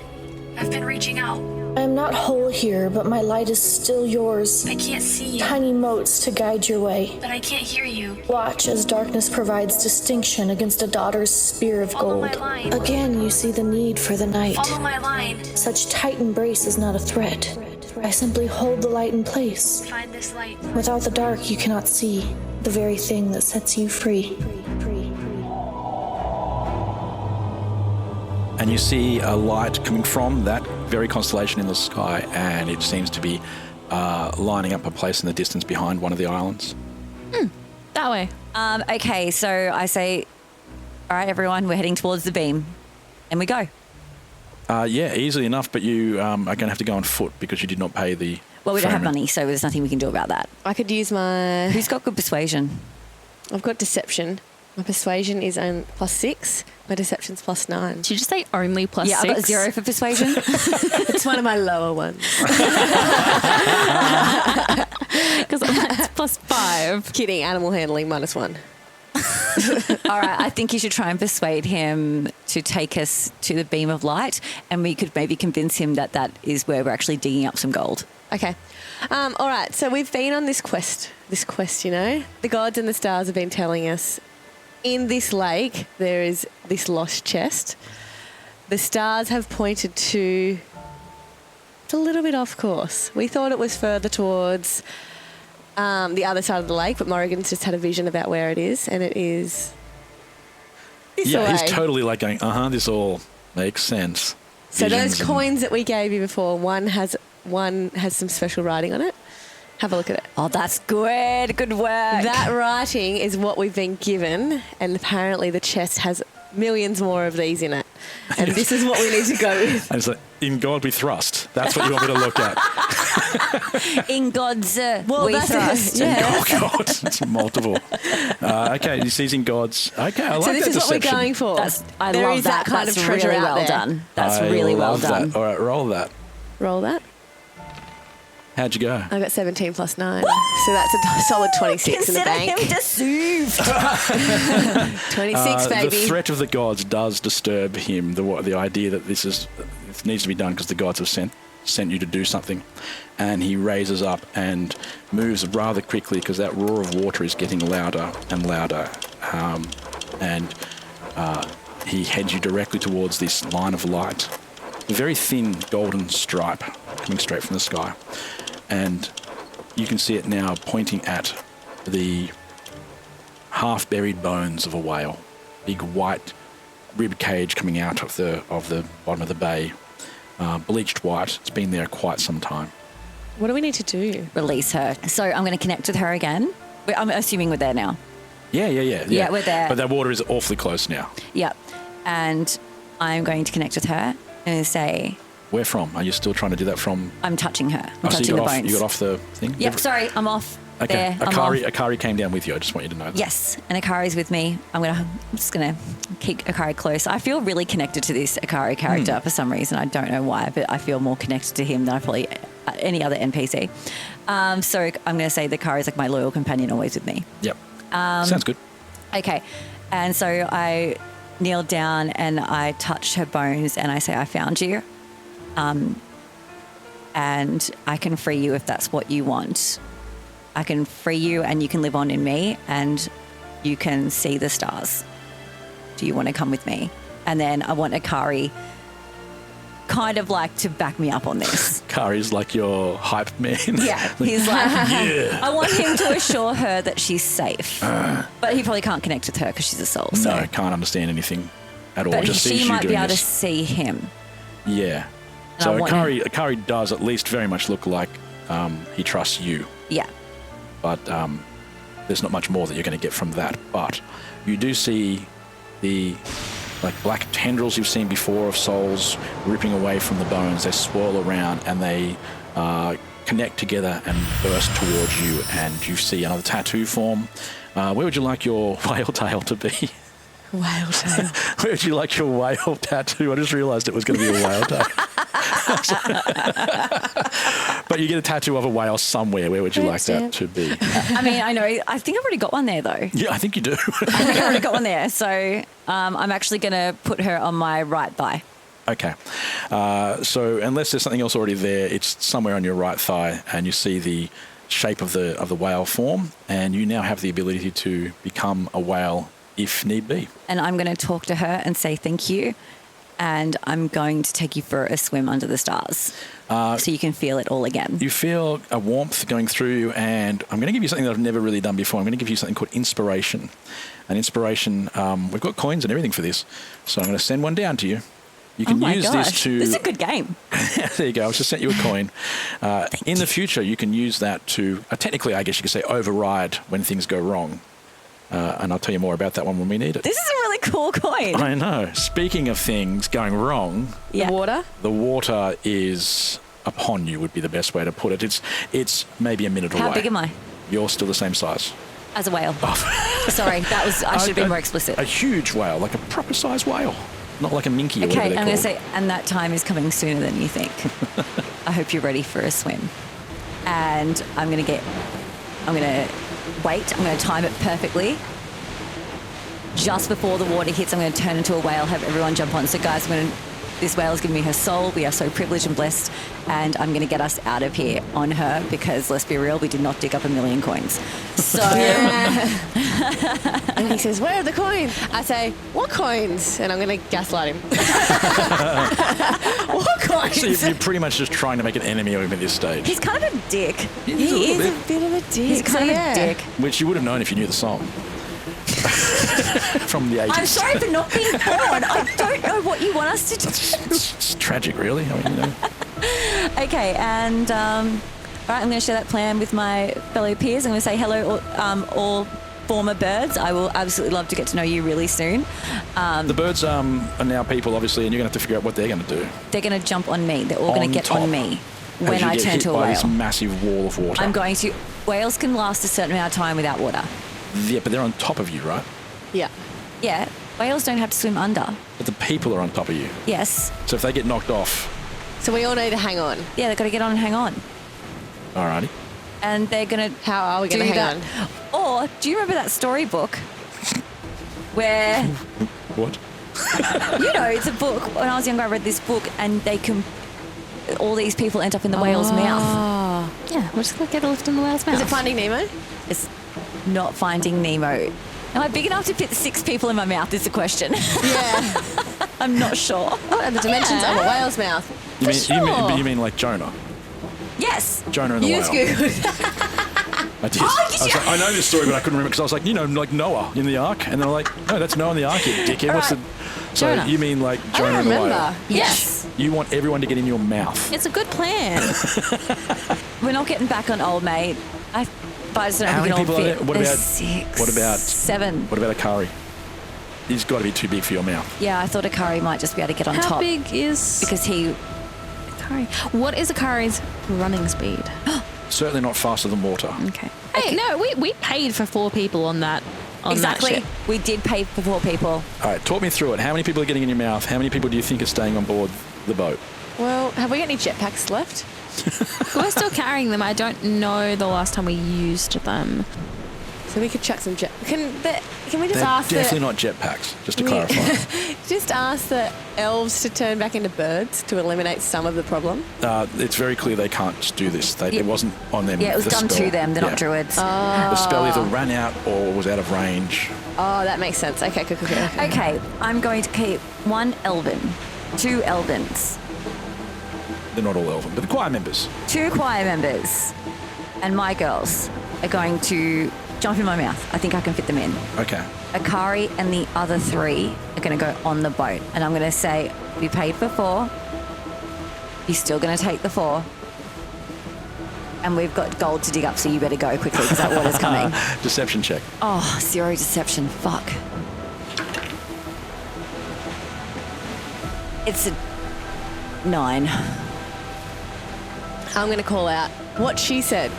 I've been reaching out. I am not whole here, but my light is still yours. I can't see you, Tiny motes to guide your way. but I can't hear you. Watch as darkness provides distinction against a daughter's spear of Follow gold. my line. Again, you see the need for the night. Follow my line. Such tight embrace is not a threat. I simply hold the light in place. Find this light. Without the dark, you cannot see the very thing that sets you free. And you see a light coming from that very constellation in the sky, and it seems to be lining up a place in the distance behind one of the islands. That way. Okay, so I say, all right, everyone, we're heading towards the beam. And we go. Yeah, easily enough, but you are going to have to go on foot because you did not pay the Well, we don't have ferryman. money, so there's nothing we can do about that. I could use my... Who's got good persuasion? I've got deception. My persuasion is on +6. My deception's +9. Did you just say only +6? Yeah, I've got 0 for persuasion. It's one of my lower ones. Because that's +5. Kidding. Animal handling -1. All right, I think you should try and persuade him to take us to the beam of light, and we could maybe convince him that that is where we're actually digging up some gold. Okay. All right. So we've been on this quest. The gods and the stars have been telling us in this lake there is this lost chest. The stars have pointed to... It's a little bit off course. We thought it was further towards the other side of the lake, but Morrigan's just had a vision about where it is, and it is this way. He's totally like going, this all makes sense. So Visions those and- coins that we gave you before, one has one has some special writing on it. Have a look at it. Oh, that's good. Good work. That writing is what we've been given, and apparently the chest has millions more of these in it. And this is what we need to go with. And it's like, in God we trust. That's what you want me to look at. In God's we trust. Yeah. Oh, God. It's multiple. Okay, this is in God's. Okay, I like that. So this is deception. what we're going for. I There love is that. kind That's of treasure really out well there. done. That's I really well love done. that. All right, roll that. Roll that. How'd you go? I got 17 plus 9. So that's a solid 26 in the Consider bank. him deceived. 26, baby. The threat of the gods does disturb him. The idea that this needs to be done because the gods have sent you to do something, and he raises up and moves rather quickly because that roar of water is getting louder and louder, and he heads you directly towards this line of light, a very thin golden stripe coming straight from the sky, and you can see it now pointing at the half-buried bones of a whale, big white rib cage coming out of the bottom of the bay, bleached white. It's been there quite some time. What do we need to do? Release her. So I'm going to connect with her again. I'm assuming we're there now. Yeah. Yeah, we're there. But that water is awfully close now. Yep. And I'm going to connect with her and say, Where from? Are you still trying to do that from? I'm touching her. I'm Oh, so touching the bones. you got off the thing? Yep, sorry, I'm off. Okay. There, I'm off. Kaa'Riin came down with you. I just want you to know that. Yes, and Akari's with me. I'm just gonna keep Akari close. I feel really connected to this Akari character for some reason. I don't know why, but I feel more connected to him than I probably any other NPC. So I'm gonna say that Akari's like my loyal companion, always with me. Yep. Sounds good. Okay, and so I kneel down and I touch her bones and I say, I found you, and I can free you if that's what you want. I can free you and you can live on in me and you can see the stars. Do you want to come with me? And then I want Akari kind of like to back me up on this. Kaa'Riin's like your hype man. Yeah, he's like, Yeah. I want him to assure her that she's safe. But he probably can't connect with her because she's a soul. So. No, can't understand anything at all. But Just sees she you might be doing able to this. see him. Yeah. And So I want him- Akari does at least very much look like he trusts you. Yeah. But there's not much more that you're going to get from that. But you do see the black tendrils you've seen before of souls ripping away from the bones. They swirl around and they connect together and burst towards you. And you see another tattoo form. Where would you like your whale tail to be? Whale tail. Where would you like your whale tattoo? I just realised it was going to be a whale tail. But you get a tattoo of a whale somewhere. Where would you like that to be? I mean, I know. I think I've already got one there, though. Yeah, I think you do. I think I've already got one there. So I'm actually going to put her on my right thigh. Okay. So unless there's something else already there, it's somewhere on your right thigh, and you see the shape of the whale form, and you now have the ability to become a whale if need be. And I'm going to talk to her and say thank you. And I'm going to take you for a swim under the stars so you can feel it all again. You feel a warmth going through you, and I'm going to give you something that I've never really done before. I'm going to give you something called inspiration. And inspiration, we've got coins and everything for this, so I'm going to send one down to you. You can use this to... This is a good game. There you go. I've just sent you a coin. In the future, you can use that to, technically, I guess you could say, override when things go wrong. And I'll tell you more about that one when we need it. This is a really cool coin. I know. Speaking of things going wrong, Yeah. The water is upon you would be the best way to put it. It's maybe a minute away. How big am I? You're still the same size. As a whale. Sorry, I should have been more explicit. A huge whale, like a proper size whale. Not like a minky or whatever Okay, they're I'm going to called. say, and that time is coming sooner than you think. I hope you're ready for a swim. And I'm going to wait. I'm going to time it perfectly. Just before the water hits, I'm going to turn into a whale, have everyone jump on. So guys, this whale is giving me her soul. We are so privileged and blessed. And I'm going to get us out of here on her because, let's be real, we did not dig up 1 million coins. So... And he says, where are the coins? I say, what coins? And I'm going to gaslight him. What coins? So you're pretty much just trying to make an enemy of him at this stage. He's kind of a dick. He is a bit of a dick. He's kind of a dick. Which you would have known if you knew the song. From the 80s. I'm sorry for not being born. I don't know what you want us to do. It's tragic, really. I mean, Okay, and all right, I'm going to share that plan with my fellow peers. I'm going to say hello, all former birds. I will absolutely love to get to know you really soon. The birds are now people, obviously, and you're going to have to figure out what they're going to do. They're going to jump on me. They're all going to get top, on me when I turn to a by whale. this massive wall of water. I'm going to. Whales can last a certain amount of time without water. Yeah, but they're on top of you, right? Yeah. Yeah, whales don't have to swim under. But the people are on top of you. Yes. So if they get knocked off, So we all need to hang on. Yeah, they've got to get on and hang on. alrighty. And they're going to. How are we going to hang on? Or do you remember that storybook where? What? You know, it's a book. When I was younger, I read this book, and all these people end up in the whale's mouth. Yeah, we're just going to get a lift in the whale's mouth. Is it Finding Nemo? It's not Finding Nemo. Am I big enough to fit 6 people in my mouth is the question. Yeah. I'm not sure. What are the dimensions of a whale's mouth? You mean like Jonah? Yes. Jonah and the You whale. just Googled. I did. Oh, I, was like, I know this story, but I couldn't remember because I was like, like Noah in the ark, and then I'm like, no, that's Noah in the ark, you dickhead. What's Right. the? So Jonah. you mean like I Jonah don't and the whale? remember. Yes. You want everyone to get in your mouth. It's a good plan. We're not getting back on old mate. But I just don't know How if we many can all people are fit. there? What There's about- 6. what about- 7. What about a Kaa'Riin? He's got to be too big for your mouth. Yeah, I thought a Cory might just be able to get on How top. big is Because he. Kaa'Riin? What is a Kaa'Riin's running speed? Certainly not faster than water. Okay. Hey, no, we paid for 4 people on that. Exactly. That ship. We did pay for 4 people. All right, talk me through it. How many people are getting in your mouth? How many people do you think are staying on board the boat? Well, have we got any jetpacks left? We're still carrying them. I don't know the last time we used them. So we could chuck some jet. Can we just They're ask definitely not jetpacks, just to Yeah. clarify. just ask the elves to turn back into birds to eliminate some of the problem? It's very clear they can't just do this. It wasn't on them. Yeah, it was the done spell. to them. They're Yeah. not druids. The spell either ran out or was out of range. Oh, that makes sense. Okay, cool. Okay, I'm going to keep 1 elven, 2 elvens, They're not all elven, but the choir members. 2 choir members, and my girls are going to jump in my mouth. I think I can fit them in. Okay. Akari and the other 3 are going to go on the boat. And I'm going to say, we paid for 4. You're still going to take the 4. And we've got gold to dig up, so you better go quickly because that water's coming. Deception check. Oh, 0 deception. Fuck. It's a 9. I'm going to call out what she said.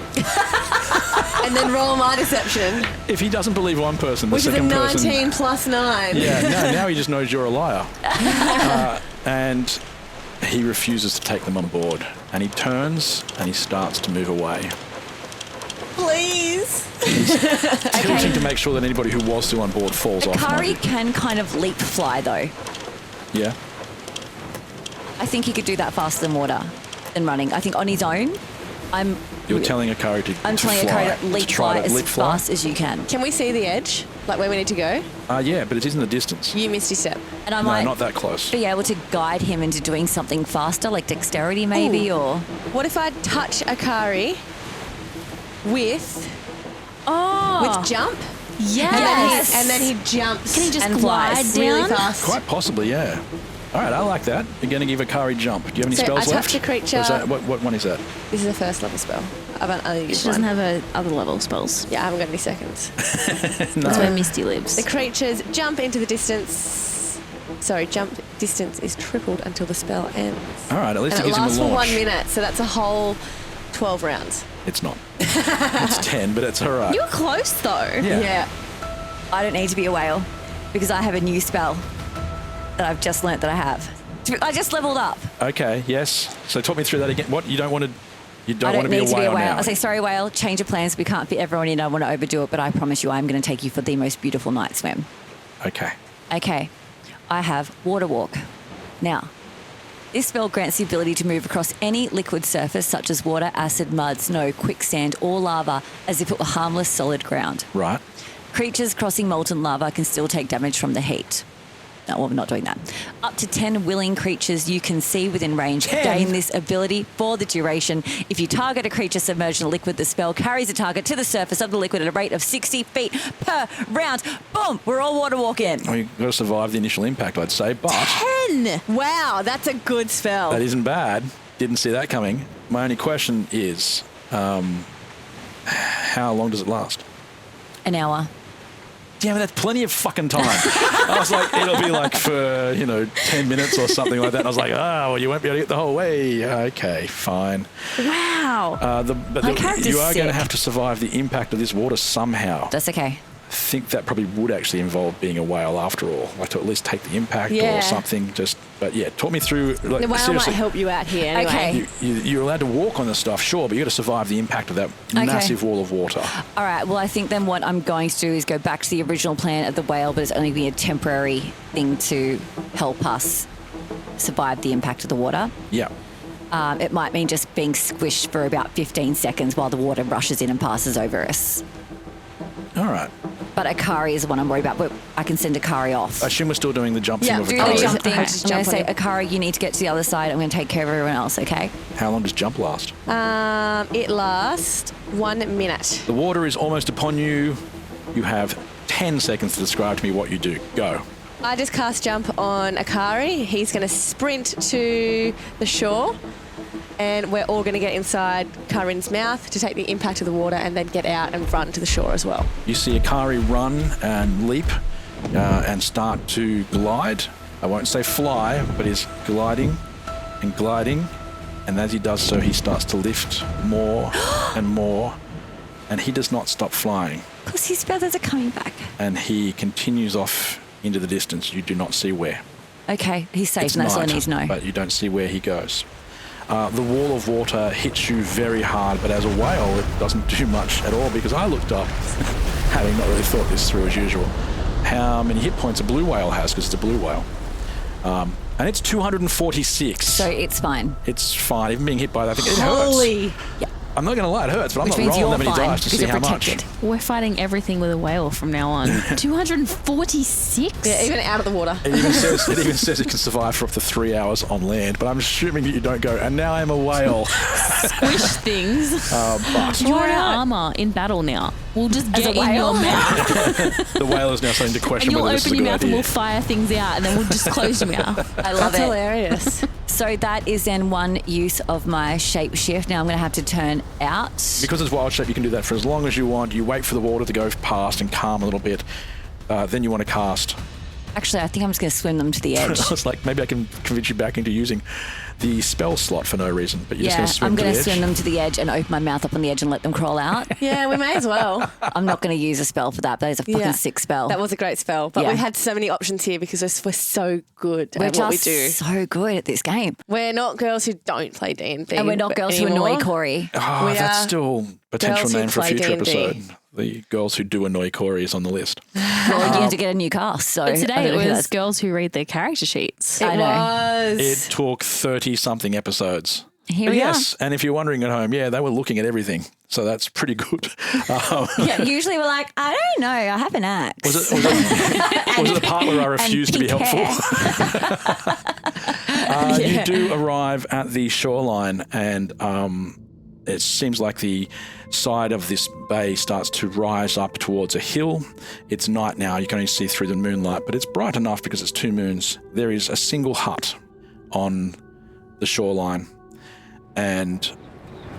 And then roll my deception, If he doesn't believe one person, the which is a second 19 person. plus 9. Yeah, now he just knows you're a liar. And he refuses to take them on board. And he turns and he starts to move away. Please. Tilting to make sure that anybody who was still on board falls off. Akari can kind of leap fly, though. Yeah. I think he could do that faster than water, than running. I think on his own, You're telling Akari to I'm telling fly, Akari to leap try fly to as leap fly? fast as you can. Can we see the edge? Like where we need to go? Yeah, but it isn't the distance. You missed your step. And I No, might not that close. be able to guide him into doing something faster, like dexterity maybe, Ooh. or... What if I touch Akari with jump? Yes. And then he jumps. Can he just and glide flies really down? fast? Quite possibly, yeah. All right, I like that. You're going to give Akari jump. Do you have any So spells I touch left? a creature- Or is that, what one is that? This is a first level spell. I've only used She doesn't one. have other level spells. Yeah, I haven't got any seconds. That's where Misty lives. The creatures jump into the distance. Sorry, jump distance is tripled until the spell ends. All right, at least And it it gives him lasts a for launch. 1 minute, so that's a whole 12 rounds. It's not. It's 10, but it's all right. You were close, though. Yeah. I don't need to be a whale because I have a new spell that I've just learnt that I have. I just leveled up. Okay, yes. So talk me through that again. What? You don't want to... You I don't want don't to need to be a whale. now? I say, sorry, whale, change of plans. We can't fit everyone in. I don't want to overdo it, but I promise you I'm going to take you for the most beautiful night swim. Okay. Okay, I have Water Walk. Now, this spell grants the ability to move across any liquid surface such as water, acid, mud, snow, quicksand, or lava as if it were harmless solid ground. Right. Creatures crossing molten lava can still take damage from the heat. No, well, we're not doing that. Up to 10 willing creatures you can see within range 10? gain this ability for the duration. If you target a creature submerged in a liquid, the spell carries the target to the surface of the liquid at a rate of 60 feet per round. Boom! We're all water walking. Well, you've got to survive the initial impact, I'd say, but 10! Wow, that's a good spell. that isn't bad. Didn't see that coming. My only question is, how long does it last? An hour. Damn it, that's plenty of fucking time. I was like, it'll be like for, 10 minutes or something like that. And I was like, well, you won't be able to get the whole way. Okay, fine. Wow. You are going to have to survive the impact of this water somehow. That's okay. I think that probably would actually involve being a whale after all, like to at least take the impact or something. But yeah, talk me through. Like, the whale seriously, might help you out here anyway. Okay. You're allowed to walk on this stuff, sure, but you got to survive the impact of that massive wall of water. All right. Well, I think then what I'm going to do is go back to the original plan of the whale, but it's only be a temporary thing to help us survive the impact of the water. Yeah. It might mean just being squished for about 15 seconds while the water rushes in and passes over us. All right. But a Kaa'Riin is the one I'm worried about. But I can send a Kaa'Riin off. I assume we're still doing the jump thing of a do the Kaa'Riin. jump thing. Okay, I'm going to say, Kaa'Riin, you need to get to the other side. I'm going to take care of everyone else, okay? How long does jump last? It lasts 1 minute. The water is almost upon you. You have 10 seconds to describe to me what you do. Go. I just cast jump on a Kaa'Riin. He's going to sprint to the shore, and we're all going to get inside Kaa'Riin's mouth to take the impact of the water and then get out and run to the shore as well. You see a Kaa'Riin run and leap and start to glide. I won't say fly, but he's gliding and gliding. And as he does so, he starts to lift more and more. And he does not stop flying. Because his feathers are coming back. And he continues off into the distance. You do not see where. Okay, he's safe, It's and that's all I night, need to know. But you don't see where he goes. The wall of water hits you very hard, but as a whale, it doesn't do much at all because I looked up, having not really thought this through as usual, how many hit points a blue whale has because it's a blue whale. And it's 246. So it's fine. It's fine. Even being hit by that, I think it Holy. hurts. Yeah. I'm not going to lie, it hurts, but Which I'm means not rolling that you're many fine dice to because see you're how much. protected. We're fighting everything with a whale from now on. 246? Yeah, even out of the water. It even says it can survive for up to 3 hours on land, but I'm assuming that you don't go, and now I'm a whale. Squish things. But You're our armor in battle now. We'll just get in your mouth. the whale is now starting to And question you'll whether this is a open good your mouth and idea. we'll fire things out and then we'll just close your mouth. I love That's it. hilarious. So that is then one use of my shape shift. Now I'm going to have to turn out. Because it's wild shape, you can do that for as long as you want. You wait for the water to go past and calm a little bit. Then you want to cast. Actually, I think I'm just going to swim them to the edge. It's like maybe I can convince you back into using the spell slot for no reason, but you're just going to swim I'm to the going to edge. swim them to the edge and open my mouth up on the edge and let them crawl out. Yeah, we may as well. I'm not going to use a spell for that. That is a fucking sick spell. That was a great spell. But Yeah. we had so many options here because we're so good We're at what we just do. so good at this game. We're not girls who don't play D&D. And we're not girls who anymore. annoy Cory. Oh, We that's are still potential girls who name for a play future D&D. episode. The girls who do annoy Cory is on the list. Well, you have to get a new cast. So But I today don't it know who was that's- girls who read their character sheets. It I know. was. It took 30-something episodes. Here we yes, and if you're wondering at home, yeah, they were looking at everything. So that's pretty good. are. Yeah, usually we're like, I don't know, I have an axe. Was it the part where I refused to be pink helpful? You do arrive at the shoreline, and it seems like the side of this bay starts to rise up towards a hill. It's night now. You can only see through the moonlight, but it's bright enough because it's 2 moons. There is a single hut on the shoreline, and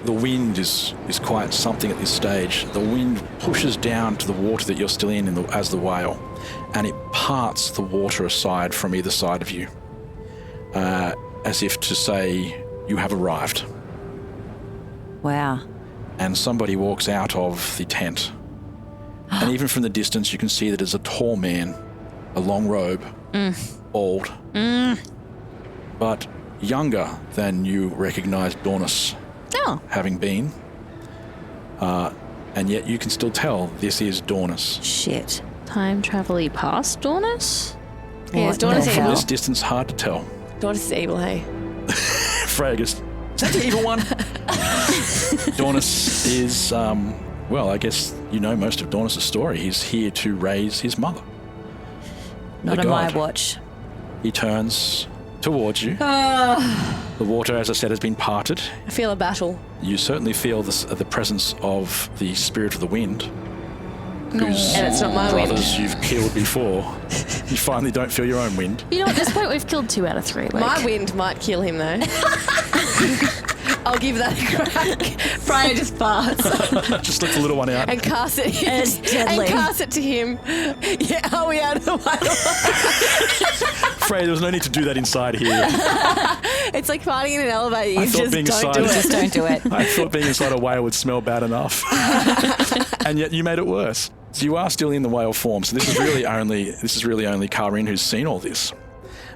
the wind is quite something at this stage. The wind pushes down to the water that you're still in as the whale, and it parts the water aside from either side of you, as if to say, you have arrived. Wow. And somebody walks out of the tent. And even from the distance, you can see that it's a tall man, a long robe, bald, but younger than you recognize Dornus Oh. having been. And yet you can still tell this is Dornus. Shit. Time travel-y past Dornus? Yeah, What Dornus the is From hell? this distance, hard to tell. Dornus is evil, hey? Freya goes, is that the evil one? Dornus is, well, I guess you know most of Dornus' story. He's here to raise his mother. Not The on my god. watch. He turns towards you. The water, as I said, has been parted. I feel a battle. You certainly feel the presence of the spirit of the wind. whose And it's not my wind. brothers you've killed before, you finally don't feel your own wind. You know, at this point, we've killed 2 out of 3. Like, My wind might kill him though. I'll give that a crack. Freya just farts Just let the little one out. and casts it. It's deadly. And casts it to him. Yeah, are we out of the way? Freya, there was no need to do that inside here. It's like fighting in an elevator. I You thought just being don't inside- do it. Just don't do it. I thought being inside a whale would smell bad enough. And yet you made it worse. So you are still in the whale form. So this is really only Kaa'Riin who's seen all this.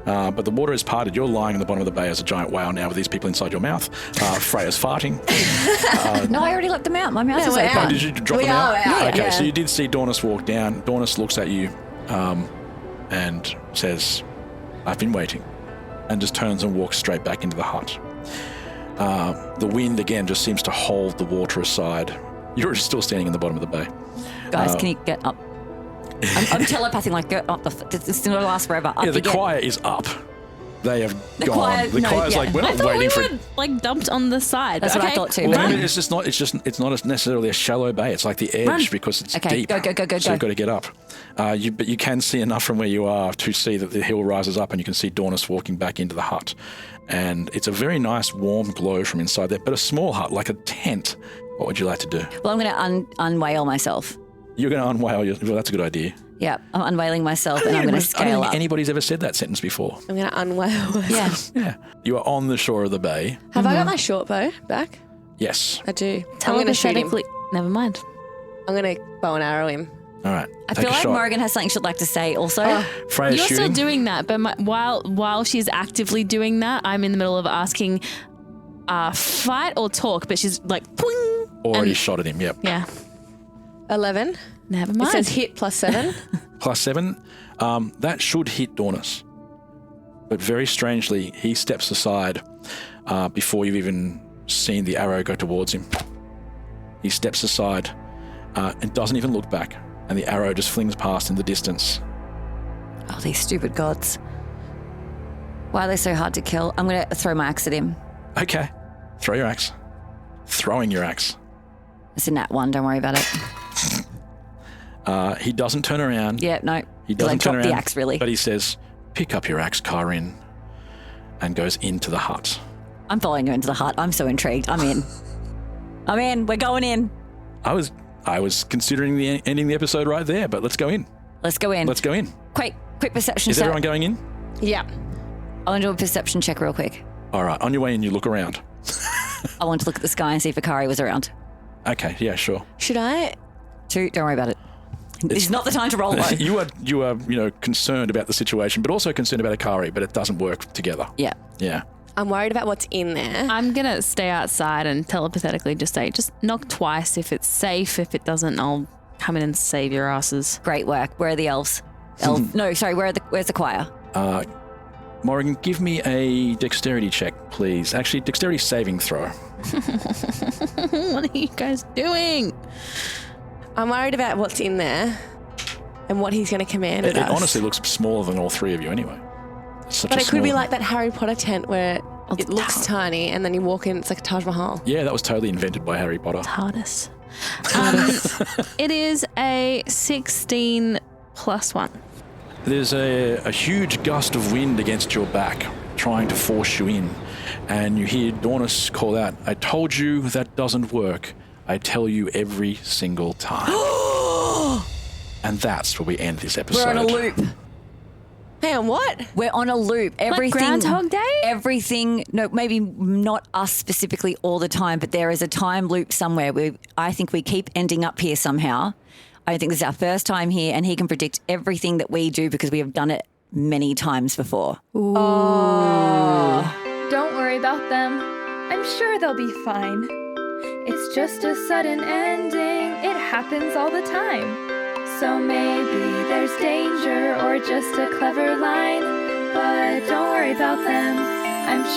But the water is parted. You're lying in the bottom of the bay as a giant whale now with these people inside your mouth. Freya's farting. No, I already let them out. My mouth is we're open. out. Did you drop We them out? are out, Okay, yeah. so you did see Dornus walk down. Dornus looks at you and says, I've been waiting. And just turns and walks straight back into the hut. The wind, again, just seems to hold the water aside. You're still standing in the bottom of the bay. Guys, can you get up? I'm telepathing like go up. It's going to last forever. Up Yeah, the you get. choir is up. They have gone. choir- The no, choir's yeah. like, we're I not thought waiting we for were like dumped on the side. That's but what I okay. thought too. Well, I Run. mean, it's just not. It's not necessarily a shallow bay. It's like the edge Run. because it's Okay, deep. go. So you've got to get up. But you can see enough from where you are to see that the hill rises up, and you can see Dornus walking back into the hut. And it's a very nice warm glow from inside there, but a small hut, like a tent. What would you like to do? Well, I'm going to unwhale myself. You're going to unwhale. Well, that's a good idea. Yeah, I'm unweiling myself and I'm going to I don't scale think up. anybody's ever said that sentence before. I'm going to unwhale. Yeah. Yeah. You are on the shore of the bay. Have I got my short bow back? Yes. I do. I'm going to shoot him. Telepathically. Never mind. I'm going to bow and arrow him. All right. I Take feel a like shot. Morrigan has something she'd like to say also. Freya's You're shooting. still doing that, but while she's actively doing that, I'm in the middle of asking, fight or talk, but she's like, Pwing! Already And- shot at him. Yep. Yeah. 11. Never It mind. says hit +7. +7. That should hit Dornus. But very strangely, he steps aside before you've even seen the arrow go towards him. He steps aside and doesn't even look back. And the arrow just flings past in the distance. Oh, these stupid gods. Why are they so hard to kill? I'm going to throw my axe at him. Okay. Throw your axe. Throwing your axe. It's a nat 1, don't worry about it. He doesn't turn around. Yeah, no. He 'Cause I doesn't turn dropped around. the axe, really. But he says, pick up your axe, Kaa'Riin. And goes into the hut. I'm following you into the hut. I'm so intrigued. I'm in. I'm in. We're going in. I was considering ending the episode right there, but let's go in. Let's go in. Let's go in. Quick perception Is check. everyone going in? Yeah. I want to do a perception check real quick. All right. On your way in, you look around. I want to look at the sky and see if Kaa'Riin was around. Okay. Yeah, sure. Should I? 2, don't worry about it. It's not the time to roll low. You are concerned about the situation, but also concerned about Kaa'Riin, but it doesn't work together. Yeah. Yeah. I'm worried about what's in there. I'm going to stay outside and telepathically just say, just knock twice if it's safe. If it doesn't, I'll come in and save your asses. Great work. Where are the elves? No, sorry. Where's the choir? Morrigan, give me a dexterity check, please. Actually, dexterity saving throw. What are you guys doing? I'm worried about what's in there and what he's going to command It us. honestly looks smaller than all three of you anyway. It's such But a it could be small- like that Harry Potter tent where it looks tiny and then you walk in, it's like a Taj Mahal. Yeah, that was totally invented by Harry Potter. TARDIS. It is a 16 + 1. There's a huge gust of wind against your back, trying to force you in. And you hear Dornus call out, I told you that doesn't work. I tell you every single time. And that's where we end this episode. We're on a loop. Hang on, what? We're on a loop. Everything. Groundhog Day? Everything. No, maybe not us specifically all the time, but there is a time loop somewhere where I think we keep ending up here somehow. I think this is our first time here, and he can predict everything that we do because we have done it many times before. Don't worry about them. I'm sure they'll be fine. It's just a sudden ending. It happens all the time. So maybe there's danger or just a clever line. But don't worry about them. I'm